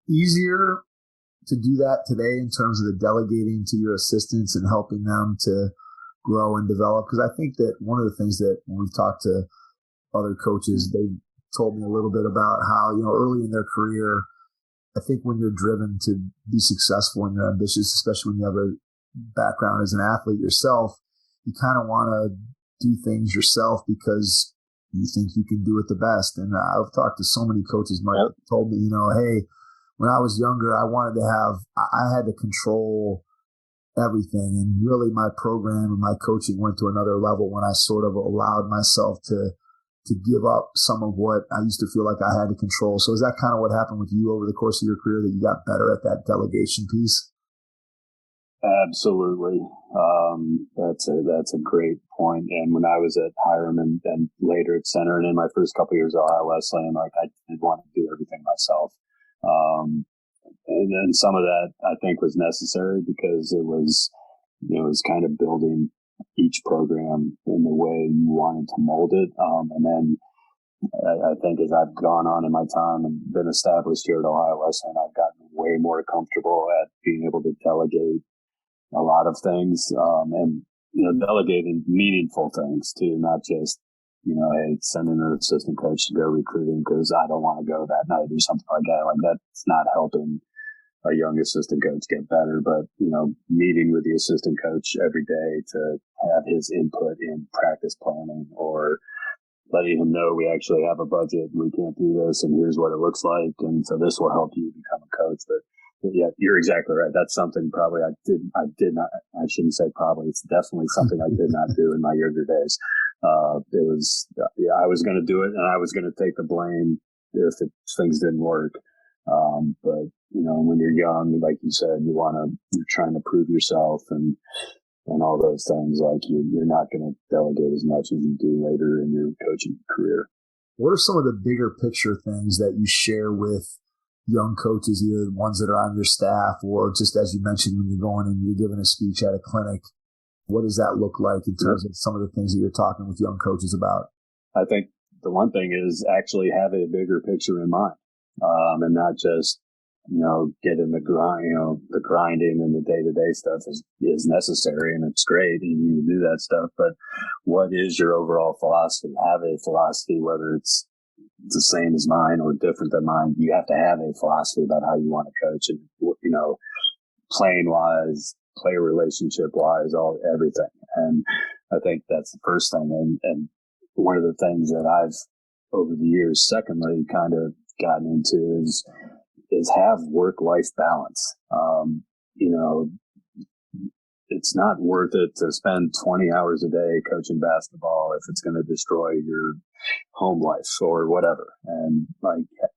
Easier to do that today in terms of the delegating to your assistants and helping them to grow and develop? Because I think that one of the things that when we've talked to other coaches, they told me a little bit about how, early in their career, I think when you're driven to be successful and you're ambitious, especially when you have a background as an athlete yourself, you kind of want to do things yourself because you think you can do it the best. And I've talked to so many coaches, Mike, told me, hey, when I was younger, I had to control everything. And really my program and my coaching went to another level when I sort of allowed myself to give up some of what I used to feel like I had to control. So is that kind of what happened with you over the course of your career, that you got better at that delegation piece? Absolutely. That's a great point. And when I was at Hiram and later at Center, and in my first couple of years at Ohio Wesleyan, I did want to do everything myself. And then some of that I think was necessary because it was kind of building each program in the way you wanted to mold it. And then I think as I've gone on in my time and been established here at Ohio Wesleyan, I've gotten way more comfortable at being able to delegate a lot of things, and delegating meaningful things too, not just hey, sending an assistant coach to go recruiting because I don't want to go that night or something like that. That's not helping a young assistant coach get better. But meeting with the assistant coach every day to have his input in practice planning, or letting him know we actually have a budget and we can't do this, and here's what it looks like, and so this will help you become a coach. But yeah, you're exactly right. That's something probably I did not, I shouldn't say probably, it's definitely something I did not do in my younger days. I was going to do it and I was going to take the blame if things didn't work. But when you're young, like you said, you're trying to prove yourself and all those things. You're not going to delegate as much as you do later in your coaching career. What are some of the bigger picture things that you share with young coaches, either the ones that are on your staff or just as you mentioned when you're going and you're giving a speech at a clinic? What does that look like in terms of some of the things that you're talking with young coaches about? I think the one thing is actually have a bigger picture in mind, and not just get in the grind. The grinding and the day-to-day stuff is necessary and it's great, and you need to do that stuff. But what is your overall philosophy? Have a philosophy, whether it's the same as mine or different than mine. You have to have a philosophy about how you want to coach, and playing wise, player relationship wise, everything. And I think that's the first thing. And one of the things that I've over the years, secondly, kind of gotten into is have work-life balance. It's not worth it to spend 20 hours a day coaching basketball if it's going to destroy your home life or whatever. And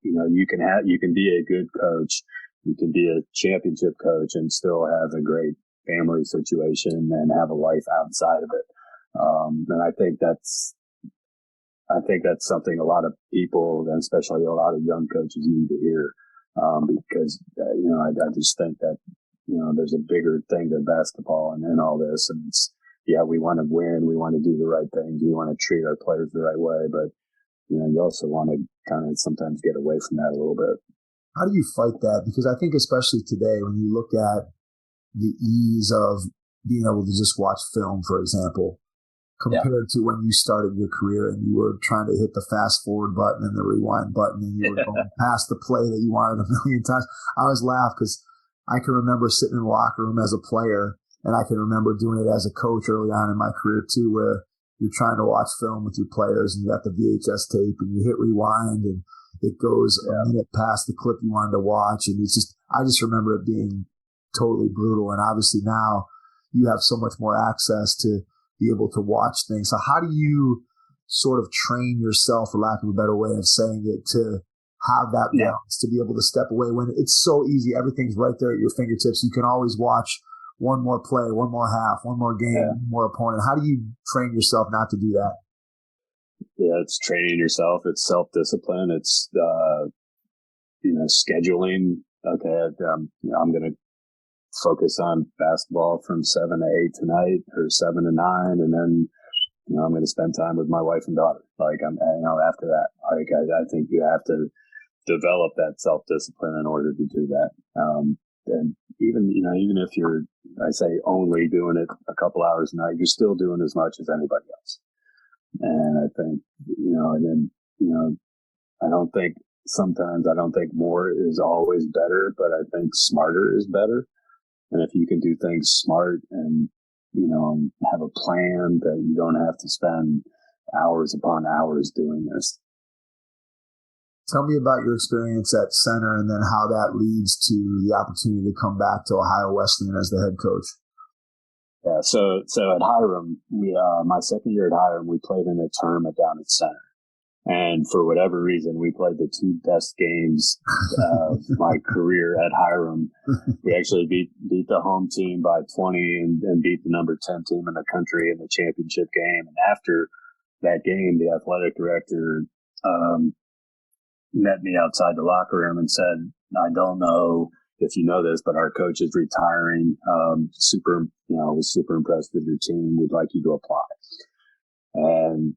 you can be a good coach, you can be a championship coach and still have a great family situation and have a life outside of it. And I think that's I think that's something a lot of people, and especially a lot of young coaches, need to hear, because I just think that there's a bigger thing to basketball and all this, and it's we want to win, we want to do the right things, we want to treat our players the right way, but you also want to kind of sometimes get away from that a little bit. How do you fight that? Because I think especially today, when you look at the ease of being able to just watch film, for example, compared to when you started your career and you were trying to hit the fast forward button and the rewind button and you were going past the play that you wanted a million times. I always laugh because I can remember sitting in the locker room as a player, and I can remember doing it as a coach early on in my career too, where you're trying to watch film with your players and you got the VHS tape and you hit rewind and it goes a minute past the clip you wanted to watch. And I just remember it being totally brutal. And obviously now you have so much more access to be able to watch things. So how do you sort of train yourself, for lack of a better way of saying it, to have that balance, to be able to step away when it's so easy? Everything's right there at your fingertips. You can always watch one more play, one more half, one more game, one more opponent. How do you train yourself not to do that? Yeah, it's training yourself. It's self-discipline. It's, scheduling. Okay, I'm going to focus on basketball from 7 to 8 tonight, or 7 to 9, and then I'm going to spend time with my wife and daughter. After that, I think you have to develop that self-discipline in order to do that. And even if you're, I say, only doing it a couple hours a night, you're still doing as much as anybody else. And I think, I don't think more is always better, but I think smarter is better. And if you can do things smart and, have a plan, that you don't have to spend hours upon hours doing this. Tell me about your experience at center and then how that leads to the opportunity to come back to Ohio Wesleyan as the head coach. Yeah, so at Hiram, my second year at Hiram, we played in a tournament down at center. And for whatever reason, we played the two best games of my career at Hiram. We actually beat the home team by 20 and beat the number 10 team in the country in the championship game. And after that game, the athletic director met me outside the locker room and said, I don't know if you know this, but our coach is retiring. Was super impressed with your team. We'd like you to apply. And,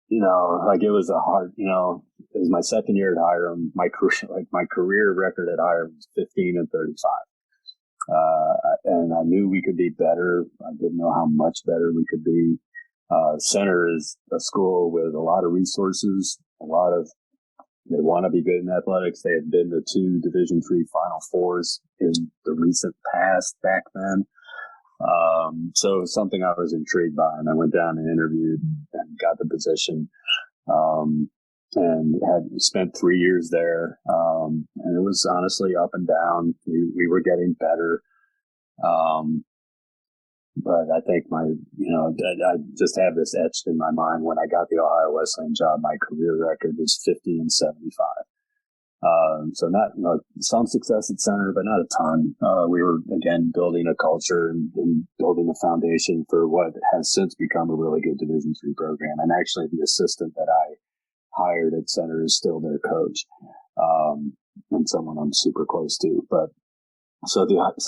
it was it was my second year at Hiram. My career record at Hiram was 15 and 35. And I knew we could be better. I didn't know how much better we could be. Center is a school with a lot of resources, they want to be good in athletics. They had been to 2 Division III Final Fours in the recent past back then. So it was something I was intrigued by, and I went down and interviewed and got the position, and had spent 3 years there. And it was honestly up and down. We were getting better. But I think I just have this etched in my mind. When I got the Ohio Wesleyan job, my career record was 50 and 75. So not, some success at center, but not a ton. We were, again, building a culture and building a foundation for what has since become a really good Division III program. And actually the assistant that I hired at center is still their coach, and someone I'm super close to. But so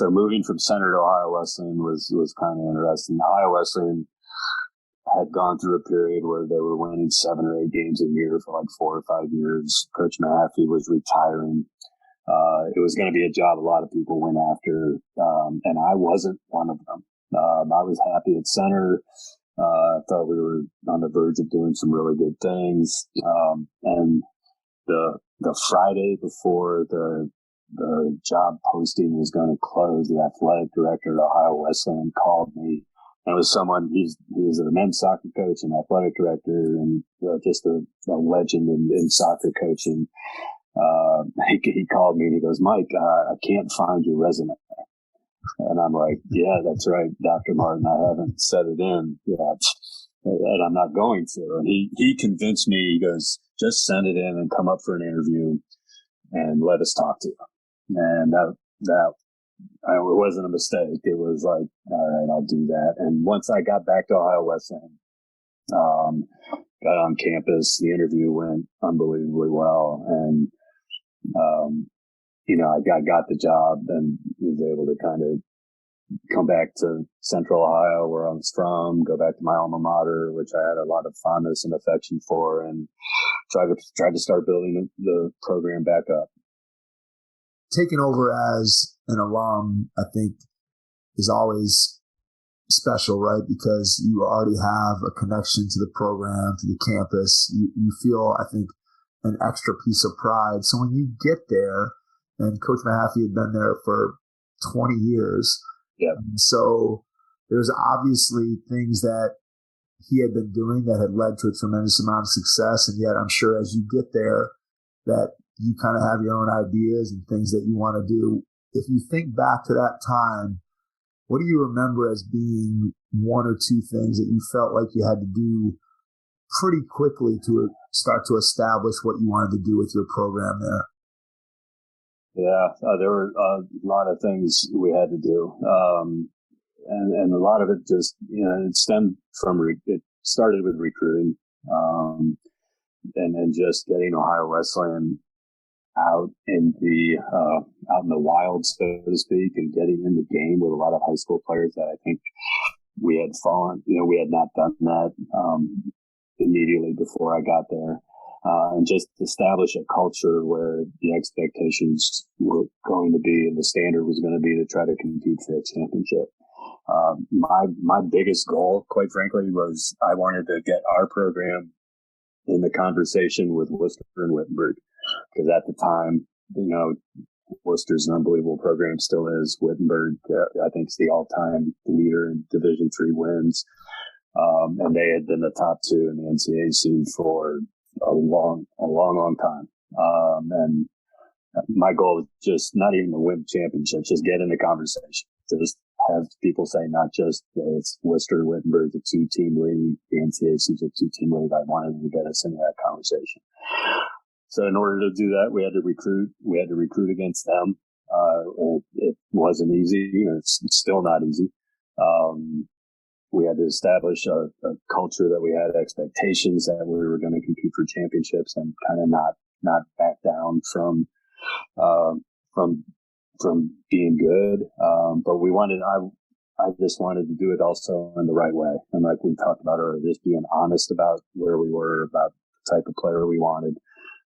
moving from center to Ohio Wesleyan was kind of interesting. Ohio Wesleyan had gone through a period where they were winning 7 or 8 games a year for like 4 or 5 years. Coach Mahaffey was retiring. It was going to be a job a lot of people went after, and I wasn't one of them. I was happy at center. I thought we were on the verge of doing some really good things. And the Friday before the job posting was going to close, the athletic director at Ohio Wesleyan called me. And it was someone, he was a men's soccer coach and athletic director, and just a legend in soccer coaching. He called me and he goes, Mike, I can't find your resume. And I'm like, yeah, that's right, Dr. Martin, I haven't set it in yet, and I'm not going to. And he convinced me. He goes, just send it in and come up for an interview and let us talk to you. And that it wasn't a mistake. It was like, all right, I'll do that. And once I got back to Ohio Wesleyan, got on campus. The interview went unbelievably well. And, I got the job and was able to kind of come back to Central Ohio, where I was from, go back to my alma mater, which I had a lot of fondness and affection for, and try to start building the program back up. Taking over as an alum, I think, is always special, right? Because you already have a connection to the program, to the campus. You feel, I think, an extra piece of pride. So when you get there, and Coach Mahaffey had been there for 20 years, yeah. So there's obviously things that he had been doing that had led to a tremendous amount of success. And yet I'm sure as you get there that you kind of have your own ideas and things that you want to do. If you think back to that time, what do you remember as being one or two things that you felt like you had to do pretty quickly to start to establish what you wanted to do with your program there? Yeah, there were a lot of things we had to do. And a lot of it just, it stemmed from, it started with recruiting, and just getting Ohio Wesleyan out in the wild, so to speak, and getting in the game with a lot of high school players that I think we had we had not done that, immediately before I got there. And just establish a culture where the expectations were going to be and the standard was going to be to try to compete for a championship. My biggest goal, quite frankly, was I wanted to get our program in the conversation with Worcester and Wittenberg, because at the time, Worcester's an unbelievable program, still is. Wittenberg, I think, is the all-time leader in Division III wins. And they had been the top two in the NCAA for a long time. And my goal was just not even to win championships, just get in the conversation. Just have people say not just, hey, it's Worcester, Wittenberg's a two-team league, the NCAA's a two-team league. I wanted to get us into that conversation. So in order to do that, we had to recruit against them. It wasn't easy. It's still not easy. We had to establish a culture that we had expectations that we were going to compete for championships and kind of not back down from being good. But I just wanted to do it also in the right way. And like we talked about earlier, just being honest about where we were, about the type of player we wanted,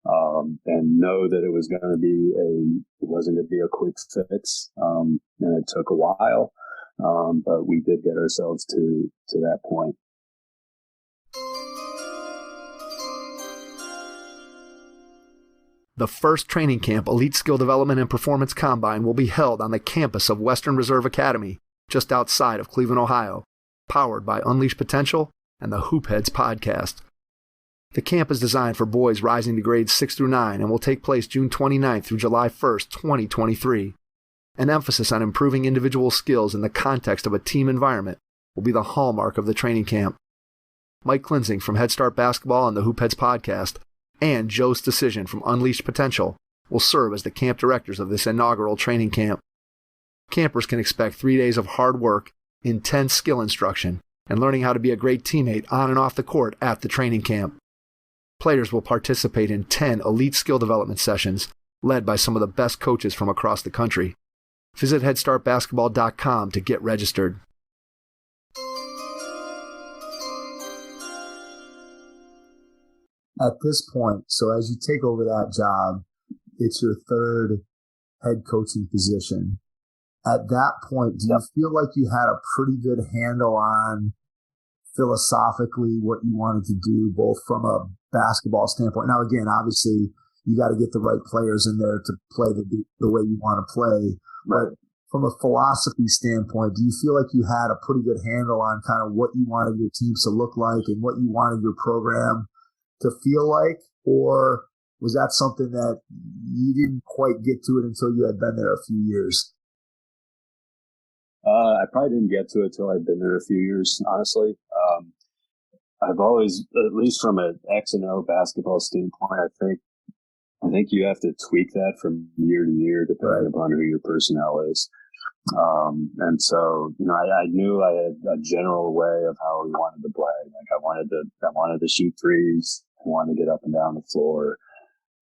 and know that it wasn't going to be a quick fix. And it took a while. But we did get ourselves to that point. The first training camp, Elite Skill Development and Performance Combine, will be held on the campus of Western Reserve Academy, just outside of Cleveland, Ohio, powered by Unleash Potential and the Hoopheads podcast. The camp is designed for boys rising to grades 6 through 9 and will take place June 29th through July 1st, 2023. An emphasis on improving individual skills in the context of a team environment will be the hallmark of the training camp. Mike Klinzing from Head Start Basketball and the Hoopheads podcast and Joe's Decision from Unleashed Potential will serve as the camp directors of this inaugural training camp. Campers can expect 3 days of hard work, intense skill instruction, and learning how to be a great teammate on and off the court at the training camp. Players will participate in 10 elite skill development sessions led by some of the best coaches from across the country. Visit headstartbasketball.com to get registered. At this point, so as you take over that job, it's your third head coaching position. At that point, do you feel like you had a pretty good handle on philosophically what you wanted to do, both from a basketball standpoint? Now, again, obviously, you got to get the right players in there to play the way you want to play. But from a philosophy standpoint, do you feel like you had a pretty good handle on kind of what you wanted your teams to look like and what you wanted your program to feel like? Or was that something that you didn't quite get to it until you had been there a few years? I probably didn't get to it until I'd been there a few years, honestly. I've always, at least from an X and O basketball standpoint, I think you have to tweak that from year to year depending upon who your personnel is. And so, I knew I had a general way of how we wanted to play. Like I wanted to shoot threes. I wanted to get up and down the floor,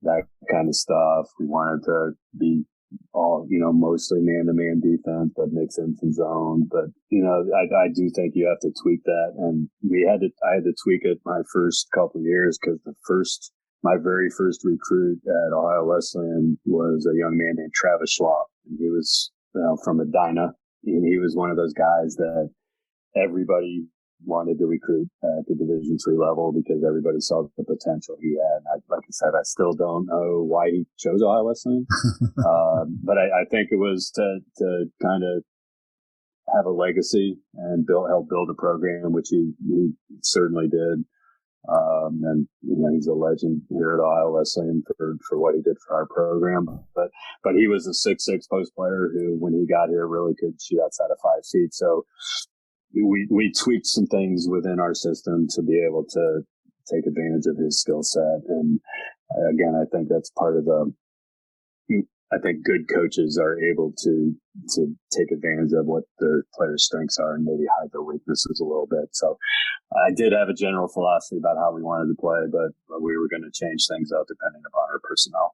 that kind of stuff. We wanted to be all, mostly man-to-man defense, but mix in some zone. But, I do think you have to tweak that. And I had to tweak it my first couple of years because my very first recruit at Ohio Wesleyan was a young man named Travis Schwab. And he was from Edina, and he was one of those guys that everybody wanted to recruit at the Division III level because everybody saw the potential he had. Like I said, I still don't know why he chose Ohio Wesleyan, but I think it was to kind of have a legacy and help build a program, which he certainly did. And he's a legend here at Ohio Wesleyan for what he did for our program. But he was a 6'6" post player who, when he got here, really could shoot outside of 5 feet. So we tweaked some things within our system to be able to take advantage of his skill set. And again, I think that's part of I think good coaches are able to take advantage of what their players' strengths are and maybe hide their weaknesses a little bit. So I did have a general philosophy about how we wanted to play, but we were going to change things up depending upon our personnel.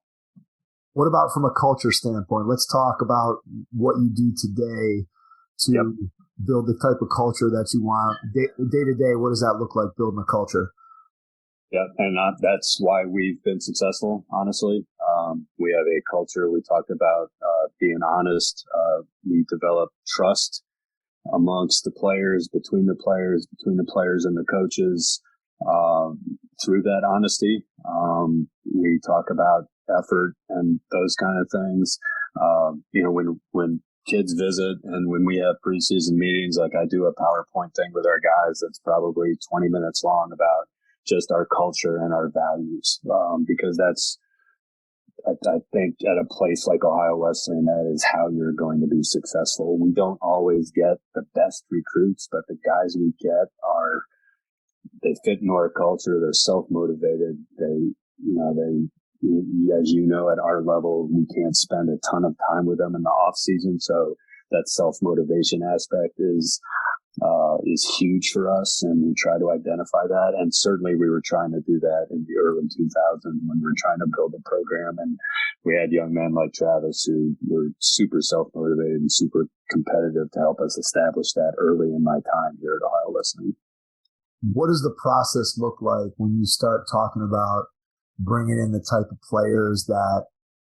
What about from a culture standpoint? Let's talk about what you do today to build the type of culture that you want. Day to day, what does that look like, building a culture? Yeah, and that's why we've been successful, honestly. We have a culture. We talked about being honest. We develop trust amongst the players, between the players and the coaches through that honesty. We talk about effort and those kind of things. When kids visit and when we have preseason meetings, like I do a PowerPoint thing with our guys that's probably 20 minutes long about just our culture and our values, because that's, I think at a place like Ohio Wesleyan, that is how you're going to be successful. We don't always get the best recruits, but the guys we get they fit into our culture. They're self-motivated. As you know, at our level, we can't spend a ton of time with them in the off season. So that self-motivation aspect is huge for us, and we try to identify that. And certainly we were trying to do that in the early 2000s when we were trying to build a program. And we had young men like Travis who were super self-motivated and super competitive to help us establish that early in my time here at Ohio Wesleyan. What does the process look like when you start talking about bringing in the type of players that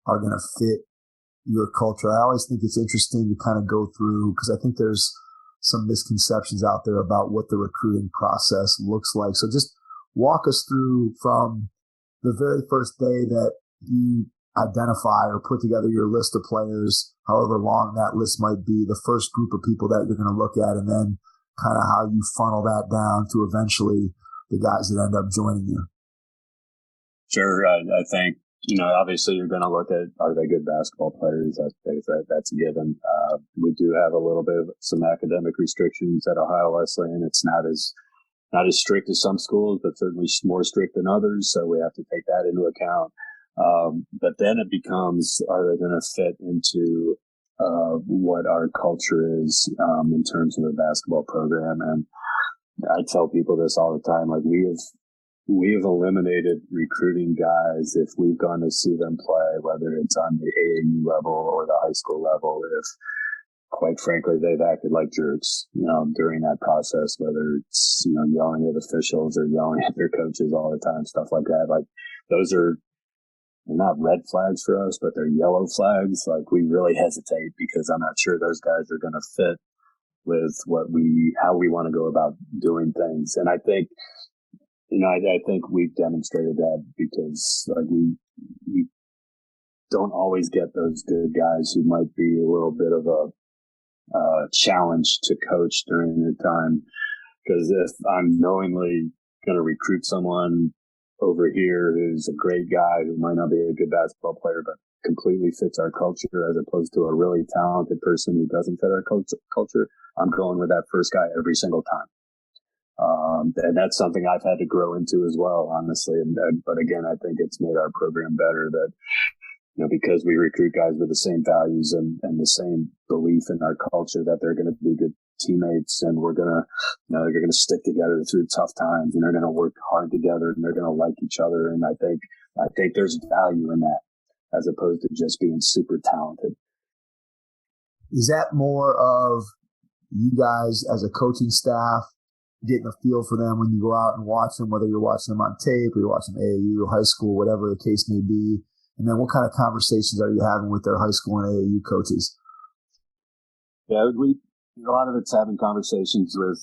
are going to fit your culture? I always think it's interesting to kind of go through, because I think there's some misconceptions out there about what the recruiting process looks like. So just walk us through from the very first day that you identify or put together your list of players, however long that list might be, the first group of people that you're going to look at, and then kind of how you funnel that down to eventually the guys that end up joining you. Sure. I think, obviously you're going to look at, are they good basketball players? That's a given. We do have a little bit of some academic restrictions at Ohio Wesleyan. It's not as strict as some schools, but certainly more strict than others. So we have to take that into account. But then it becomes, are they going to fit into what our culture is in terms of the basketball program? And I tell people this all the time, like we have eliminated recruiting guys if we've gone to see them play, whether it's on the AAU level or the high school level, if quite frankly they've acted like jerks, during that process, whether it's, yelling at officials or yelling at their coaches all the time, stuff like that. Like those are not red flags for us, but they're yellow flags. Like we really hesitate because I'm not sure those guys are going to fit with how we want to go about doing things. And I think, I think we've demonstrated that because we don't always get those good guys who might be a little bit of a challenge to coach during the time. Because if I'm knowingly going to recruit someone over here who's a great guy who might not be a good basketball player, but completely fits our culture, as opposed to a really talented person who doesn't fit our culture, I'm going with that first guy every single time. And that's something I've had to grow into as well, honestly. But again, I think it's made our program better that, because we recruit guys with the same values and the same belief in our culture that they're going to be good teammates, and we're going to, they're going to stick together through tough times, and they're going to work hard together, and they're going to like each other. And I think there's value in that, as opposed to just being super talented. Is that more of you guys as a coaching staff getting a feel for them when you go out and watch them, whether you're watching them on tape or you're watching AAU, high school, whatever the case may be? And then what kind of conversations are you having with their high school and AAU coaches? Yeah, a lot of it's having conversations with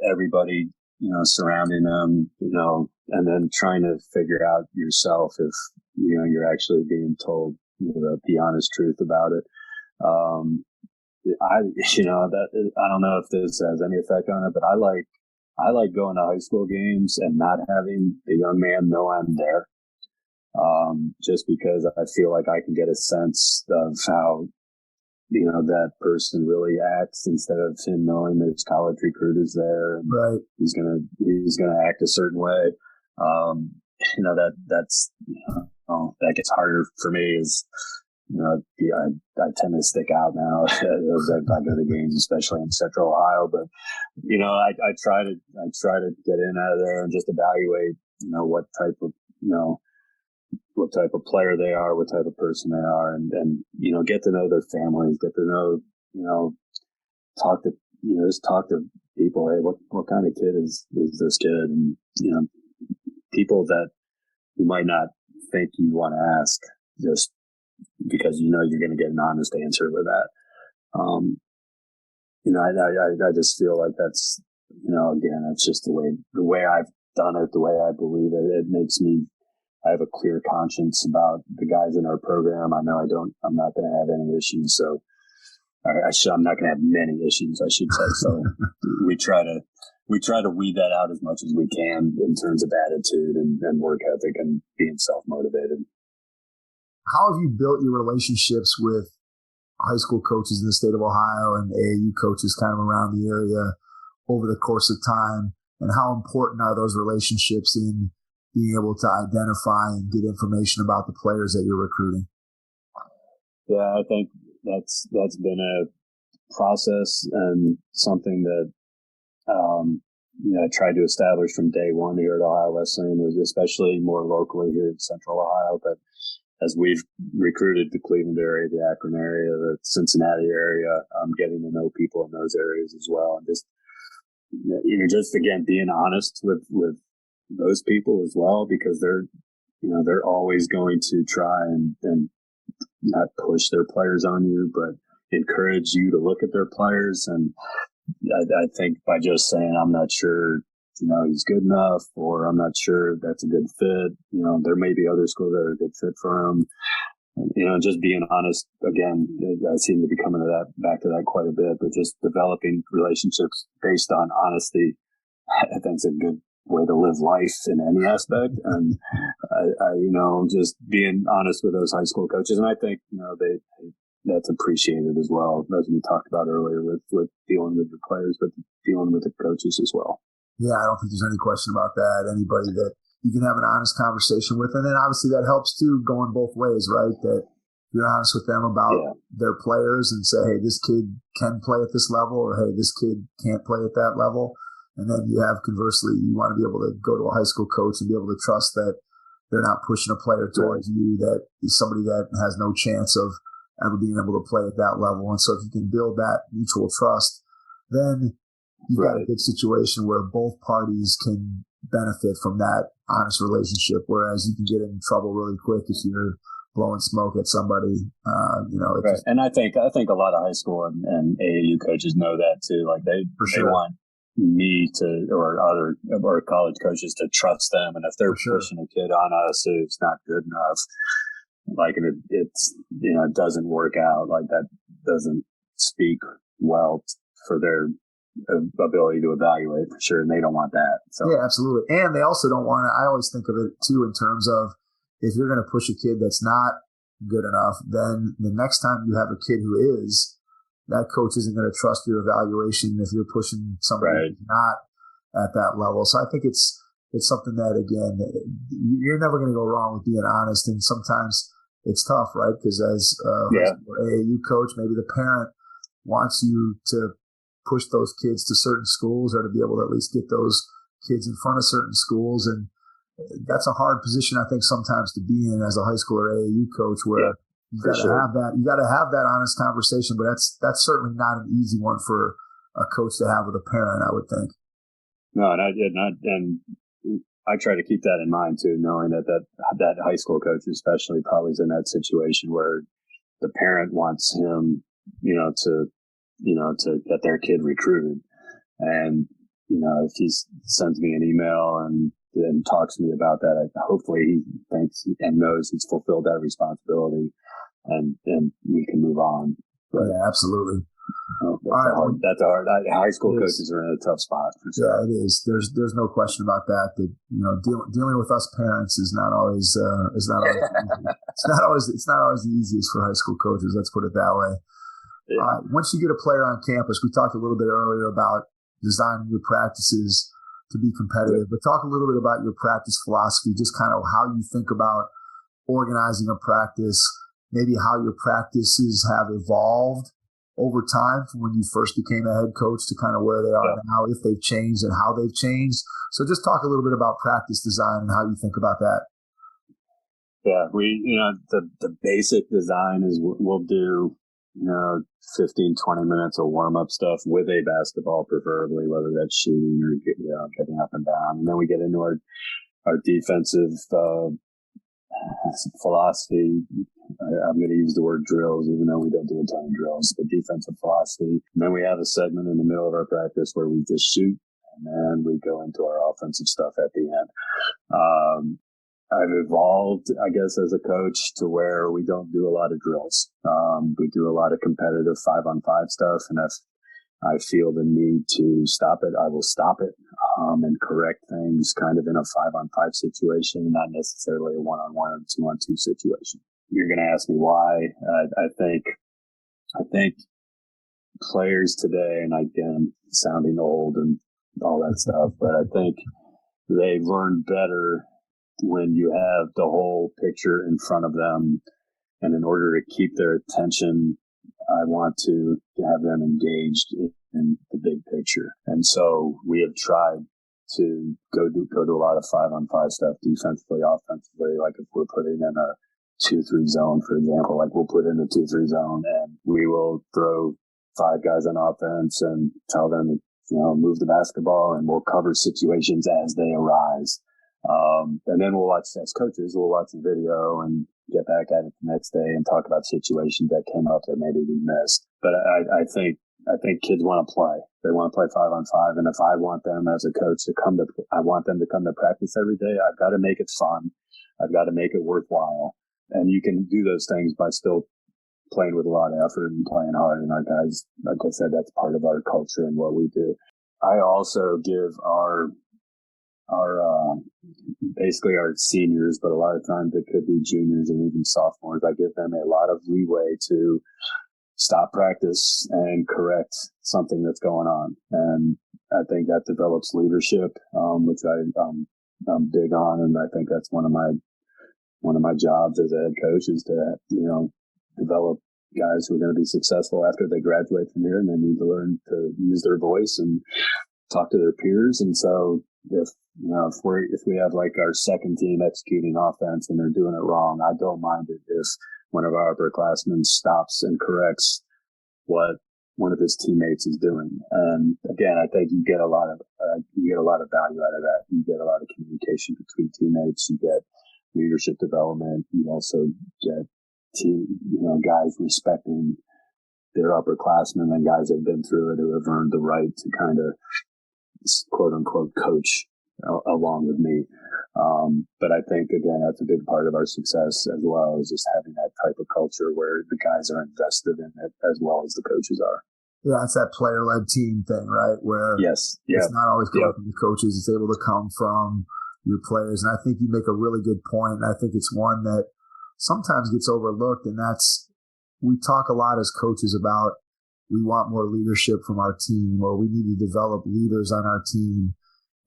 everybody, surrounding them, and then trying to figure out yourself if, you're actually being told, the honest truth about it. I don't know if this has any effect on it, but I like going to high school games and not having the young man know I'm there. Just because I feel like I can get a sense of how, that person really acts, instead of him knowing there's college recruiters there and right. he's gonna act a certain way. That gets harder for me as, I tend to stick out now as I go to games, especially in Central Ohio. But, I try to get in out of there and just evaluate, what type of player they are, what type of person they are, and get to know their families, get to know, talk to people. Hey, what kind of kid is this kid? And, people that you might not think you want to ask, just because you're going to get an honest answer with that. I just feel like that's, again, it's just the way I've done it, the way I believe it. It makes me, I have a clear conscience about the guys in our program. I know I'm not going to have any issues. So I'm not going to have many issues, I should say. So we try to weed that out as much as we can in terms of attitude and work ethic and being self-motivated. How have you built your relationships with high school coaches in the state of Ohio and AAU coaches kind of around the area over the course of time? And how important are those relationships in being able to identify and get information about the players that you're recruiting? Yeah, I think that's been a process and something that, I tried to establish from day one here at Ohio Wesleyan, especially more locally here in Central Ohio. But as we've recruited the Cleveland area, the Akron area, the Cincinnati area, getting to know people in those areas as well. And just again, being honest with those people as well, because they're always going to try and not push their players on you, but encourage you to look at their players. And I think by just saying, I'm not sure, he's good enough, or I'm not sure that's a good fit, there may be other schools that are a good fit for him. And, just being honest, again, I seem to be coming back to that quite a bit, but just developing relationships based on honesty, I think is a good way to live life in any aspect. And just being honest with those high school coaches. And I think, that's appreciated as well, as we talked about earlier with dealing with the players, but dealing with the coaches as well. Yeah, I don't think there's any question about that. Anybody that you can have an honest conversation with. And then obviously that helps too, going both ways, right? That you're honest with them about their players and say, hey, this kid can play at this level, or hey, this kid can't play at that level. And then you have, conversely, you want to be able to go to a high school coach and be able to trust that they're not pushing a player towards you that is somebody that has no chance of ever being able to play at that level. And so if you can build that mutual trust, then you've got a good situation where both parties can benefit from that honest relationship, whereas you can get in trouble really quick if you're blowing smoke at somebody. Right. And I think a lot of high school and AAU coaches know that too. Like they want me to, or college coaches to trust them. And if they're pushing a kid on us who's not good enough, like it doesn't work out, like that doesn't speak well for their ability to evaluate for sure. And they don't want that. So yeah, absolutely. And they also don't want to, I always think of it too in terms of, if you're going to push a kid that's not good enough, then the next time you have a kid who is, that coach isn't going to trust your evaluation if you're pushing somebody who's not at that level. So I think it's something that, again, you're never going to go wrong with being honest. And sometimes it's tough, right? Because as an AAU coach, maybe the parent wants you to push those kids to certain schools or to be able to at least get those kids in front of certain schools. And that's a hard position, I think, sometimes to be in as a high school or AAU coach, where you got to have that. You got to have that honest conversation, but that's certainly not an easy one for a coach to have with a parent, I would think. No, and I try to keep that in mind too, knowing that high school coach especially probably is in that situation where the parent wants him, to get their kid recruited. And, if he sends me an email and talks to me about that, hopefully he thinks and knows he's fulfilled that responsibility and we can move on. But, yeah, absolutely. That's a hard. High school coaches are in a tough spot. For sure. Yeah, it is. There's no question about that. That dealing with us parents is not always easy. It's not always the easiest for high school coaches. Let's put it that way. Yeah. Once you get a player on campus, we talked a little bit earlier about designing your practices to be competitive, but talk a little bit about your practice philosophy, just kind of how you think about organizing a practice, maybe how your practices have evolved over time from when you first became a head coach to kind of where they are now, if they've changed and how they've changed. So just talk a little bit about practice design and how you think about that. Yeah, the basic design is we'll do, 15, 20 minutes of warm-up stuff with a basketball, preferably, whether that's shooting or getting up and down. And then we get into our defensive philosophy. I'm going to use the word drills, even though we don't do a ton of drills, but defensive philosophy. And then we have a segment in the middle of our practice where we just shoot, and then we go into our offensive stuff at the end. I've evolved, I guess, as a coach to where we don't do a lot of drills. We do a lot of competitive 5-on-5 stuff, and if I feel the need to stop it, I will stop it and correct things kind of in a 5-on-5 situation, not necessarily a 1-on-1 or 2-on-2 situation. You're going to ask me why. I think players today, and again, sounding old and all that stuff, but I think they learn better when you have the whole picture in front of them. And in order to keep their attention, I want to have them engaged in the big picture. And so we have tried to go to a lot of 5-on-5 stuff, defensively, offensively. Like if we're putting in a 2-3 zone, for example, like we'll put in a 2-3 zone and we will throw 5 guys on offense and tell them, move the basketball, and we'll cover situations as they arise. And then we'll watch, as coaches, we'll watch the video and get back at it the next day and talk about situations that came up that maybe we missed. But I think kids want to play. They want to play 5-on-5. And if I want them as a coach I want them to come to practice every day, I've got to make it fun. I've got to make it worthwhile. And you can do those things by still playing with a lot of effort and playing hard. And our guys, like I said, that's part of our culture and what we do. I also give our basically our seniors, but a lot of times it could be juniors and even sophomores. I give them a lot of leeway to stop practice and correct something that's going on. And I think that develops leadership, which I'm big on. And I think that's one of my jobs as a head coach is to, develop guys who are going to be successful after they graduate from here, and they need to learn to use their voice and talk to their peers. And so if we have like our second team executing offense and they're doing it wrong, I don't mind it if one of our upperclassmen stops and corrects what one of his teammates is doing. And again, I think you get a lot of value out of that. You get a lot of communication between teammates. You get leadership development. You also get guys respecting their upperclassmen and guys that have been through it who have earned the right to kind of quote unquote coach along with me. But I think, again, that's a big part of our success as well, is just having that type of culture where the guys are invested in it as well as the coaches are. Yeah, it's that player-led team thing, right? Where it's not always coming from the coaches. It's able to come from your players. And I think you make a really good point. And I think it's one that sometimes gets overlooked. And that's, we talk a lot as coaches about we want more leadership from our team, or we need to develop leaders on our team.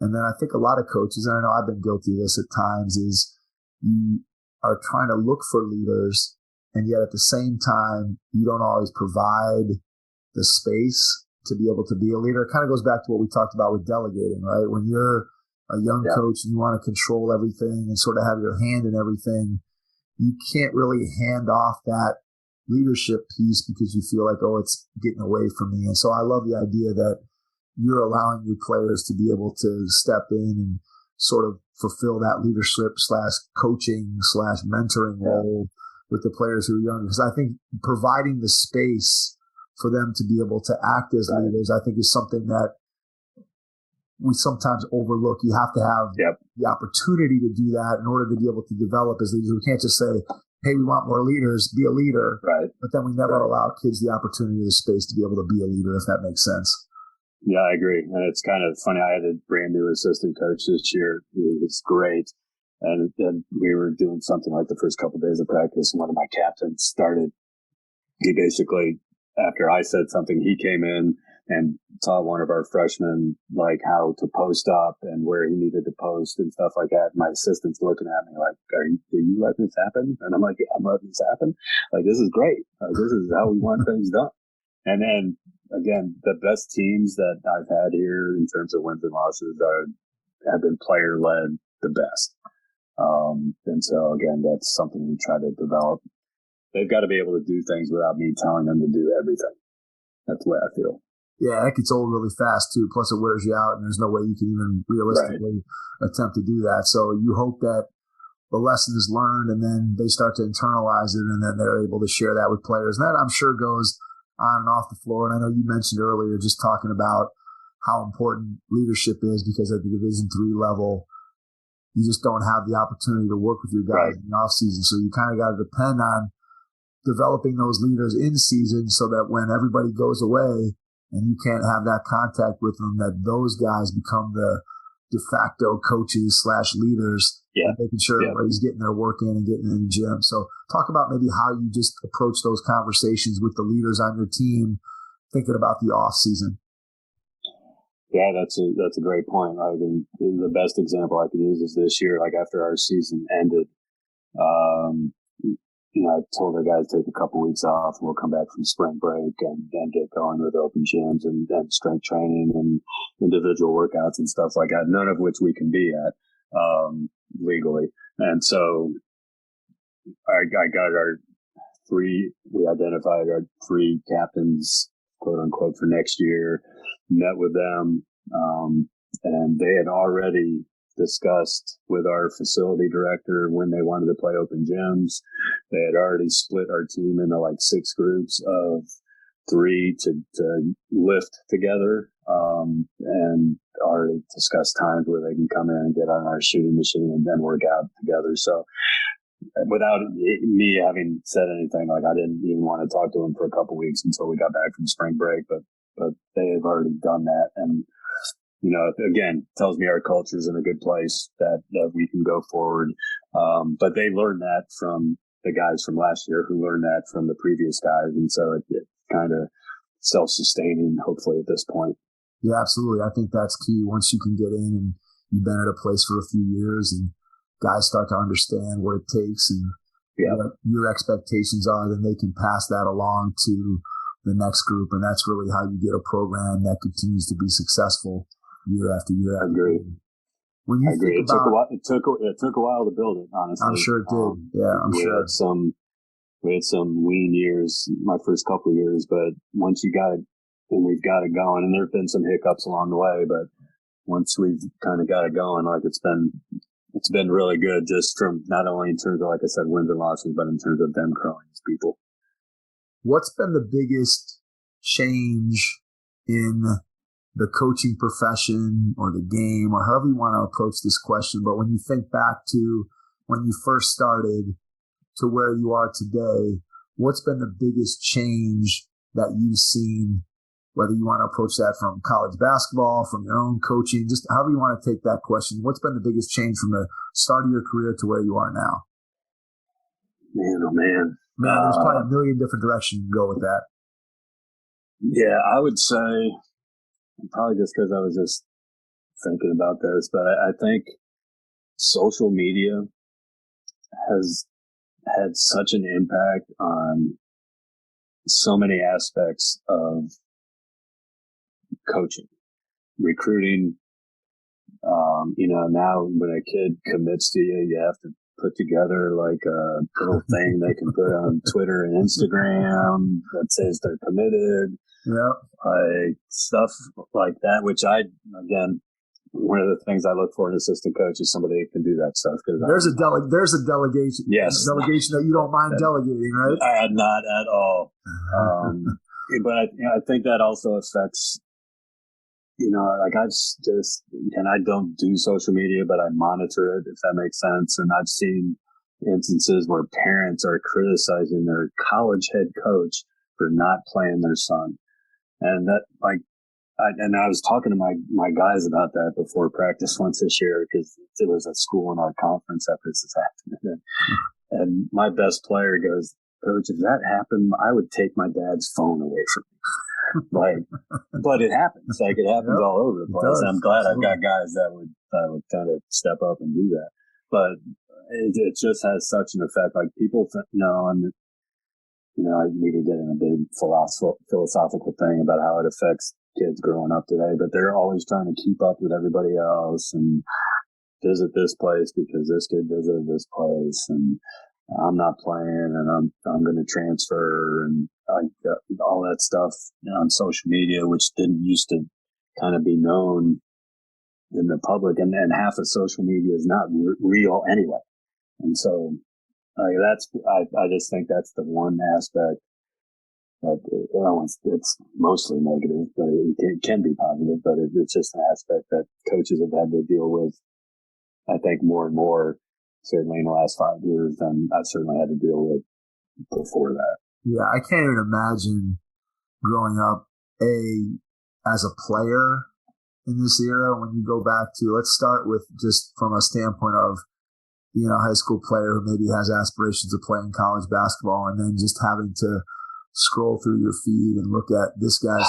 And then I think a lot of coaches, and I know I've been guilty of this at times, is are trying to look for leaders, and yet at the same time, you don't always provide the space to be able to be a leader. It kind of goes back to what we talked about with delegating, right? When you're a young coach and you want to control everything and sort of have your hand in everything, you can't really hand off that leadership piece because you feel like, oh, it's getting away from me. And so I love the idea that you're allowing your players to be able to step in and sort of fulfill that leadership / coaching / mentoring role with the players who are young. Because I think providing the space for them to be able to act as leaders, I think is something that we sometimes overlook. You have to have the opportunity to do that in order to be able to develop as leaders. We can't just say, hey, we want more leaders, be a leader. Right. But then we never allow kids the opportunity or the space to be able to be a leader, if that makes sense. Yeah, I agree. And it's kind of funny. I had a brand new assistant coach this year. It's great. And then we were doing something like the first couple of days of practice, and one of my captains started. He basically, after I said something, he came in and taught one of our freshmen like how to post up and where he needed to post and stuff like that. My assistant's looking at me like, "Are you letting this happen?" And I'm like, "Yeah, I'm letting this happen. Like, this is great. Like, this is how we want things done." And then again, the best teams that I've had here in terms of wins and losses have been player led the best. And so again, that's something we try to develop. They've got to be able to do things without me telling them to do everything. That's the way I feel. Yeah, that gets old really fast too. Plus it wears you out and there's no way you can even realistically attempt to do that. So you hope that the lesson is learned and then they start to internalize it and then they're able to share that with players. And that I'm sure goes on and off the floor. And I know you mentioned earlier just talking about how important leadership is because at the Division III level, you just don't have the opportunity to work with your guys in the off season. So you kind of got to depend on developing those leaders in season so that when everybody goes away and you can't have that contact with them, that those guys become the de facto coaches / leaders, making sure everybody's getting their work in and getting in the gym. So talk about maybe how you just approach those conversations with the leaders on your team, thinking about the off season. Yeah, that's a great point. Like, the best example I can use is this year. Like after our season ended, I told our guys to take a couple weeks off. We'll come back from spring break and get going with open gyms and strength training and individual workouts and stuff like that. None of which we can be at legally. And so I got we identified our 3 captains, quote unquote, for next year. Met with them, and they had already discussed with our facility director when they wanted to play open gyms. They had already split our team into like 6 groups of 3 to lift together, and already discussed times where they can come in and get on our shooting machine and then work out together. So without me having said anything, like I didn't even want to talk to them for a couple weeks until we got back from spring break, but they have already done that. And, again, tells me our culture is in a good place that we can go forward. But they learned that from the guys from last year who learned that from the previous guys. And so it's kind of self-sustaining, hopefully, at this point. Yeah, absolutely. I think that's key. Once you can get in and you've been at a place for a few years and guys start to understand what it takes and what your expectations are, then they can pass that along to the next group. And that's really how you get a program that continues to be successful year after year. I agree. When you think about, it took a while to build it, honestly. I'm sure it did. I'm sure. We had some lean years, my first couple of years, but once you got it, and we've got it going, and there have been some hiccups along the way, but once we've kind of got it going, like it's been really good, just from not only in terms of, like I said, wins and losses, but in terms of them growing as people. What's been the biggest change in the coaching profession or the game, or however you want to approach this question? But when you think back to when you first started to where you are today, what's been the biggest change that you've seen, whether you want to approach that from college basketball, from your own coaching, just however you want to take that question? What's been the biggest change from the start of your career to where you are now? Man, oh man. Man, there's probably a million different directions you can go with that. Yeah, I would say, probably just because I was just thinking about this, but I think social media has had such an impact on so many aspects of coaching, recruiting. Now when a kid commits to you, you have to put together like a little thing they can put on Twitter and Instagram that says they're committed. Yeah. Like stuff like that, which one of the things I look for in an assistant coach is somebody who can do that stuff. There's a delegation. Yes. A delegation that you don't mind delegating, right? Not at all. But I think that also affects, I don't do social media, but I monitor it, if that makes sense. And I've seen instances where parents are criticizing their college head coach for not playing their son. And that, I was talking to my guys about that before practice once this year, because it was at school in our conference after this happened. And my best player goes, "Coach, if that happened, I would take my dad's phone away from me." But it happens. Like, it happens all over the place. I'm glad I've got guys that would kind of step up and do that. But it just has such an effect. Like, people think, I need to get in a big philosophical thing about how it affects kids growing up today, but they're always trying to keep up with everybody else and visit this place because this kid visited this place, and I'm not playing, and I'm going to transfer, and all that stuff on social media, which didn't used to kind of be known in the public, and half of social media is not real anyway, and so I just think that's the one aspect that it's mostly negative, but it can be positive, but it's just an aspect that coaches have had to deal with, I think, more and more, certainly in the last 5 years, than I've certainly had to deal with before that. Yeah, I can't even imagine growing up as a player in this era. When you go back to, let's start with just from a standpoint of being a high school player who maybe has aspirations of playing college basketball, and then just having to scroll through your feed and look at this guy's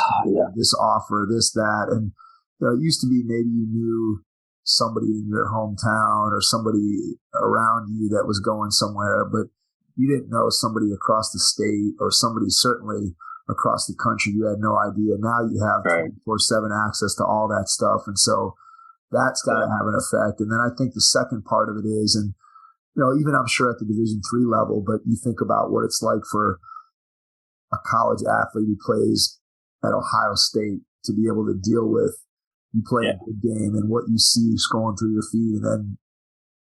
this offer, this, that. And it used to be maybe you knew somebody in your hometown or somebody around you that was going somewhere, but you didn't know somebody across the state or somebody certainly across the country. You had no idea. Now you have 24/7 access to all that stuff. And so that's got to have an effect. And then I think the second part of it is, and even I'm sure at the Division III level, but you think about what it's like for a college athlete who plays at Ohio State to be able to deal with, you play a good game and what you see scrolling through your feed, and then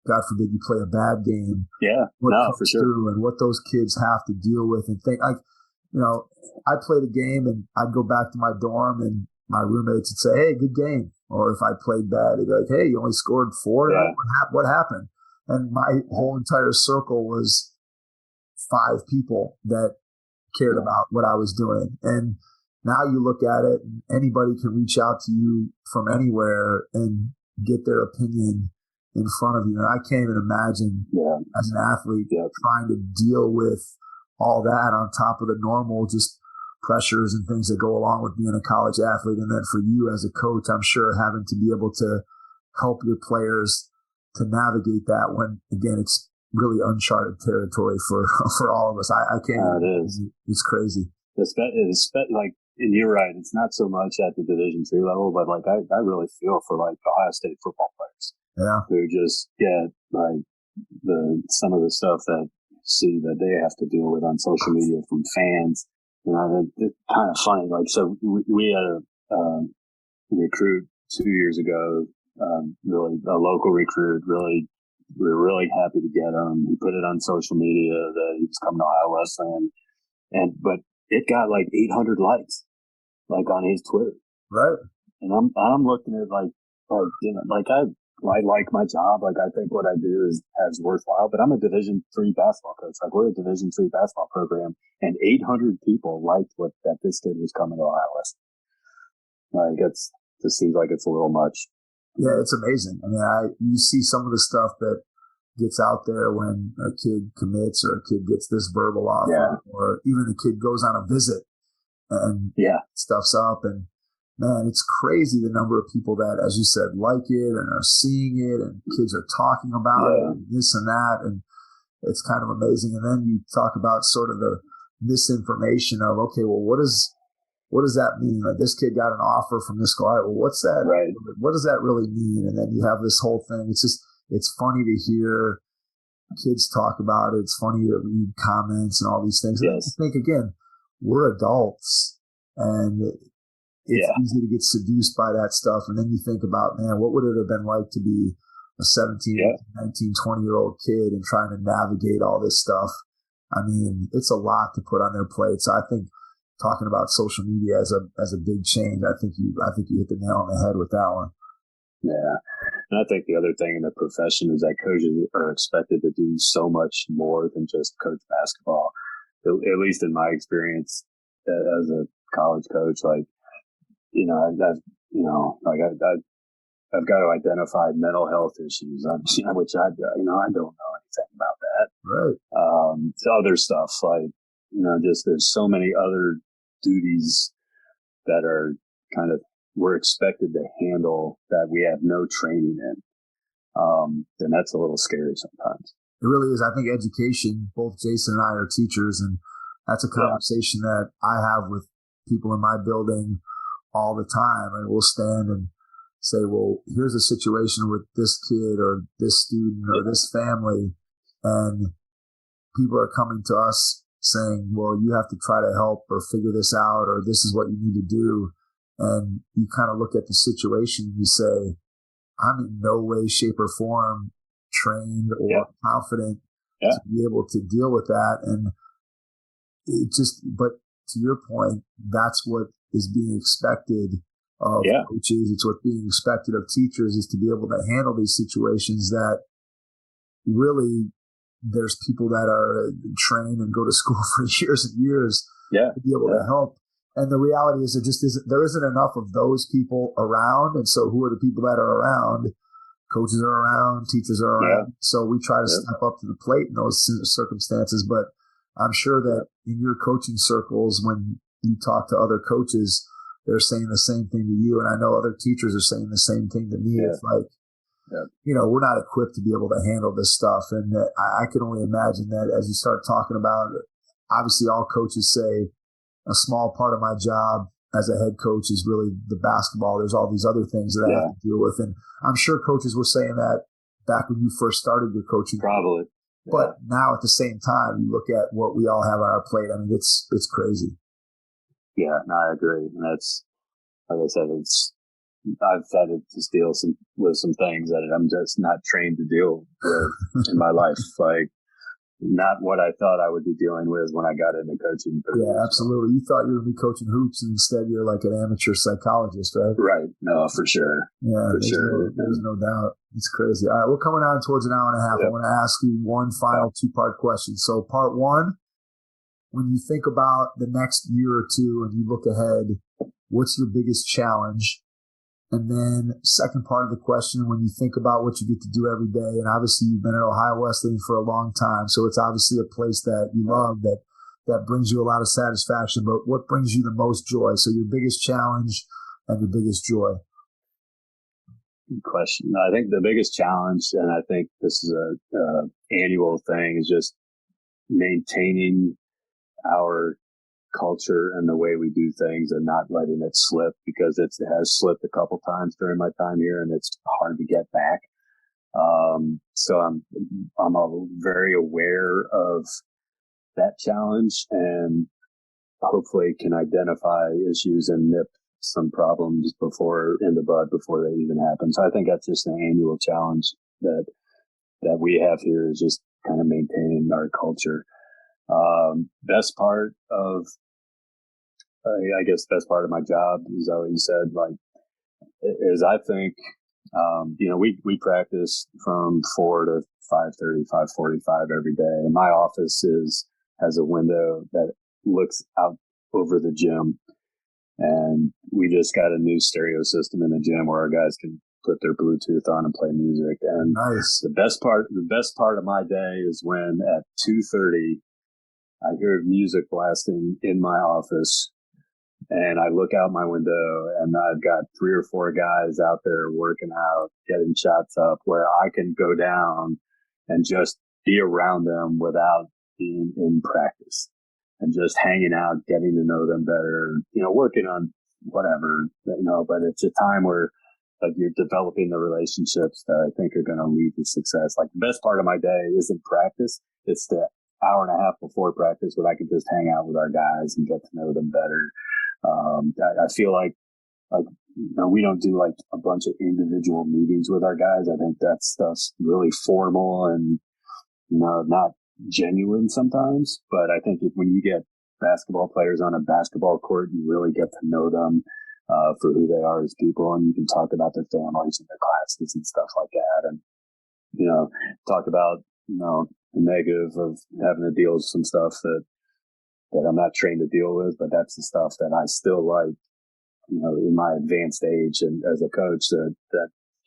God forbid you play a bad game. Yeah, what comes for sure. through and what those kids have to deal with and think. I played a game and I'd go back to my dorm and my roommates would say, "Hey, good game." Or if I played bad, they'd be like, "Hey, you only scored 4. Yeah. What happened?" And my whole entire circle was 5 people that cared about what I was doing. And now you look at it, and anybody can reach out to you from anywhere and get their opinion in front of you. And I can't even imagine as an athlete trying to deal with all that on top of the normal just pressures and things that go along with being a college athlete. And then for you as a coach, I'm sure having to be able to help your players to navigate that when, again, it's really uncharted territory for all of us. I can't. It is. It's crazy. And you're right. It's not so much at the Division III level, but I really feel for Ohio State football players. Yeah. Who just get some of the stuff that see that they have to deal with on social media from fans. It's kind of funny. So we had a recruit 2 years ago, really a local recruit. Really, we were really happy to get him. He put it on social media that he was coming to Ohio Wesleyan, but it got 800 likes, on his Twitter. Right. And I'm looking at I like my job. I think what I do is worthwhile, but I'm a Division III basketball coach. We're a Division III basketball program, and 800 people liked that this kid was coming to Ohio Wesleyan. It just seems like it's a little much. Yeah, it's amazing. I mean, you see some of the stuff that gets out there when a kid commits or a kid gets this verbal offer, or even the kid goes on a visit and stuff's up. And man, it's crazy the number of people that, as you said, like it and are seeing it, and kids are talking about it and this and that. And it's kind of amazing. And then you talk about sort of the misinformation of, okay, well, what does that mean? Like, this kid got an offer from this guy. Well, what's that? Right. What does that really mean? And then you have this whole thing. It's funny to hear kids talk about it. It's funny to read comments and all these things. Yes. I think, again, we're adults, and it's easy to get seduced by that stuff. And then you think about, man, what would it have been like to be a 17, 19, 20-year-old kid and trying to navigate all this stuff? I mean, it's a lot to put on their plates. I think talking about social media as a big change, I think you hit the nail on the head with that one. Yeah. And I think the other thing in the profession is that coaches are expected to do so much more than just coach basketball. At least in my experience as a college coach, like, I've got to identify mental health issues, which I don't know anything about that. Right. So other stuff like, just there's so many other duties that are kind of, we're expected to handle that we have no training in. And that's a little scary sometimes. It really is. I think education, both Jason and I are teachers, and that's a conversation that I have with people in my building all the time. And we'll stand and say, well, here's a situation with this kid or this student or this family. And people are coming to us saying, well, you have to try to help or figure this out, or this is what you need to do. And you kind of look at the situation and you say, I'm in no way, shape, or form trained or confident to be able to deal with that. And but to your point, that's what is being expected of coaches. It's what's being expected of teachers, is to be able to handle these situations that really there's people that are trained and go to school for years and years to be able to help. And the reality is there isn't enough of those people around. And so who are the people that are around? Coaches are around, teachers are around. So we try to step up to the plate in those circumstances. But I'm sure that in your coaching circles, when you talk to other coaches, they're saying the same thing to you. And I know other teachers are saying the same thing to me. It's like, we're not equipped to be able to handle this stuff. And I can only imagine that as you start talking about it, obviously all coaches say a small part of my job as a head coach is really the basketball. There's all these other things that I have to deal with. And I'm sure coaches were saying that back when you first started your coaching. Probably. But now at the same time, you look at what we all have on our plate. I mean, it's crazy. Yeah, no, I agree. And that's, like I said, I've had to deal with some things that I'm just not trained to deal with in my life. Like, not what I thought I would be dealing with when I got into coaching. Yeah, absolutely. You thought you were going to be coaching hoops, and instead you're like an amateur psychologist, right? Right. No, for sure. Yeah, there's no doubt. It's crazy. All right, we're coming on towards an hour and a half. I want to ask you one final two-part question. So part one, when you think about the next year or two and you look ahead, what's your biggest challenge? And then second part of the question, when you think about what you get to do every day, and obviously you've been at Ohio Wesleyan for a long time, so it's obviously a place that you love, that brings you a lot of satisfaction, but what brings you the most joy? So your biggest challenge and your biggest joy. Good question. I think the biggest challenge, and I think this is a annual thing, is just maintaining our culture and the way we do things and not letting it slip, because it has slipped a couple times during my time here and it's hard to get back. So I'm very aware of that challenge and hopefully can identify issues and nip some problems in the bud before they even happen. So I think that's just an annual challenge that we have here, is just kind of maintaining our culture. Best part of my job is always said, I think, we practice from 4 to 5:30, 5:45 every day. And my office has a window that looks out over the gym. And we just got a new stereo system in the gym where our guys can put their Bluetooth on and play music. And nice. The best part of my day is when at 2:30, I hear music blasting in my office, and I look out my window and I've got 3 or 4 guys out there working out, getting shots up, where I can go down and just be around them without being in practice and just hanging out, getting to know them better, working on whatever, but it's a time where like you're developing the relationships that I think are going to lead to success. Like the best part of my day isn't practice. It's the hour and a half before practice where I can just hang out with our guys and get to know them better. I feel like we don't do like a bunch of individual meetings with our guys. I think that stuff's really formal and, not genuine sometimes. But I think when you get basketball players on a basketball court, you really get to know them for who they are as people, and you can talk about their families and their classes and stuff like that, and talk about the negative of having to deal with some stuff that I'm not trained to deal with, but that's the stuff that I still like, in my advanced age and as a coach that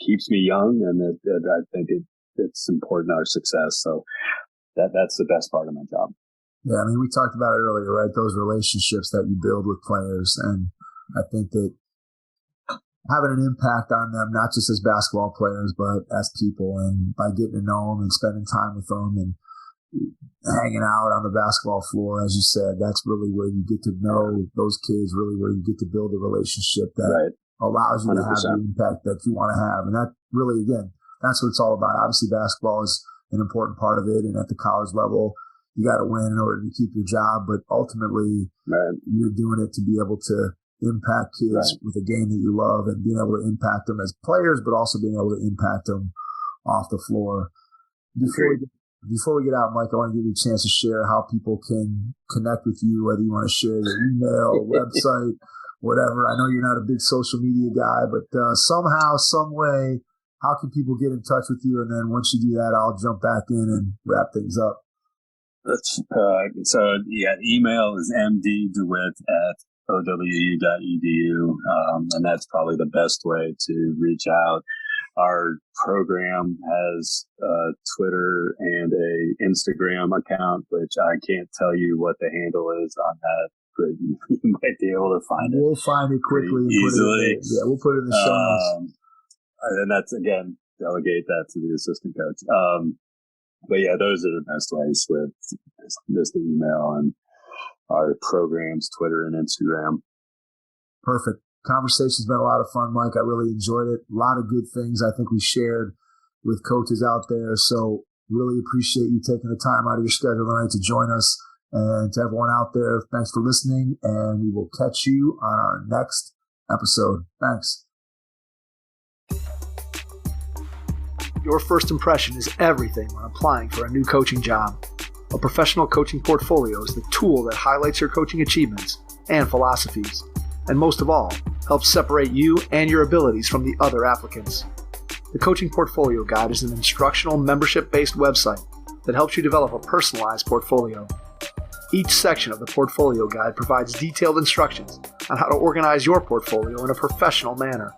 keeps me young, and that I think it's important to our success. So that's the best part of my job. Yeah, I mean, we talked about it earlier, right? Those relationships that you build with players, and I think that having an impact on them, not just as basketball players, but as people, and by getting to know them and spending time with them and hanging out on the basketball floor, as you said, that's really where you get to know those kids, really where you get to build a relationship that allows you 100%. To have the impact that you want to have. And that really, again, that's what it's all about. Obviously, basketball is an important part of it, and at the college level, you got to win in order to keep your job, but ultimately you're doing it to be able to impact kids with a game that you love and being able to impact them as players, but also being able to impact them off the floor. Before we get out, Mike, I want to give you a chance to share how people can connect with you, whether you want to share your email, website, whatever. I know you're not a big social media guy, but somehow, some way, how can people get in touch with you? And then once you do that, I'll jump back in and wrap things up. Email is mddewitt@owu.edu, and that's probably the best way to reach out. Our program has a Twitter and a Instagram account, which I can't tell you what the handle is on that, but you might be able to find it. We'll find it quickly easily. We'll put it in the show notes. And that's, again, delegate that to the assistant coach. But yeah, those are the best ways with just the email and our programs, Twitter and Instagram. Perfect. Conversation's been a lot of fun, Mike. I really enjoyed it. A lot of good things I think we shared with coaches out there. So really appreciate you taking the time out of your schedule tonight to join us. And to everyone out there, thanks for listening. And we will catch you on our next episode. Thanks. Your first impression is everything when applying for a new coaching job. A professional coaching portfolio is the tool that highlights your coaching achievements and philosophies, and most of all, helps separate you and your abilities from the other applicants. The Coaching Portfolio Guide is an instructional membership-based website that helps you develop a personalized portfolio. Each section of the Portfolio Guide provides detailed instructions on how to organize your portfolio in a professional manner.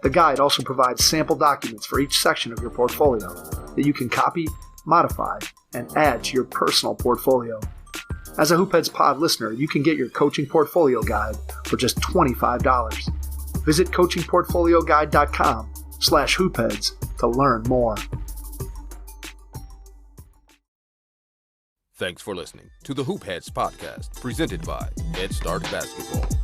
The guide also provides sample documents for each section of your portfolio that you can copy, modify, and add to your personal portfolio. As a Hoopheads Pod listener, you can get your Coaching Portfolio Guide for just $25. Visit coachingportfolioguide.com/hoopheads to learn more. Thanks for listening to the Hoopheads podcast, presented by Head Start Basketball.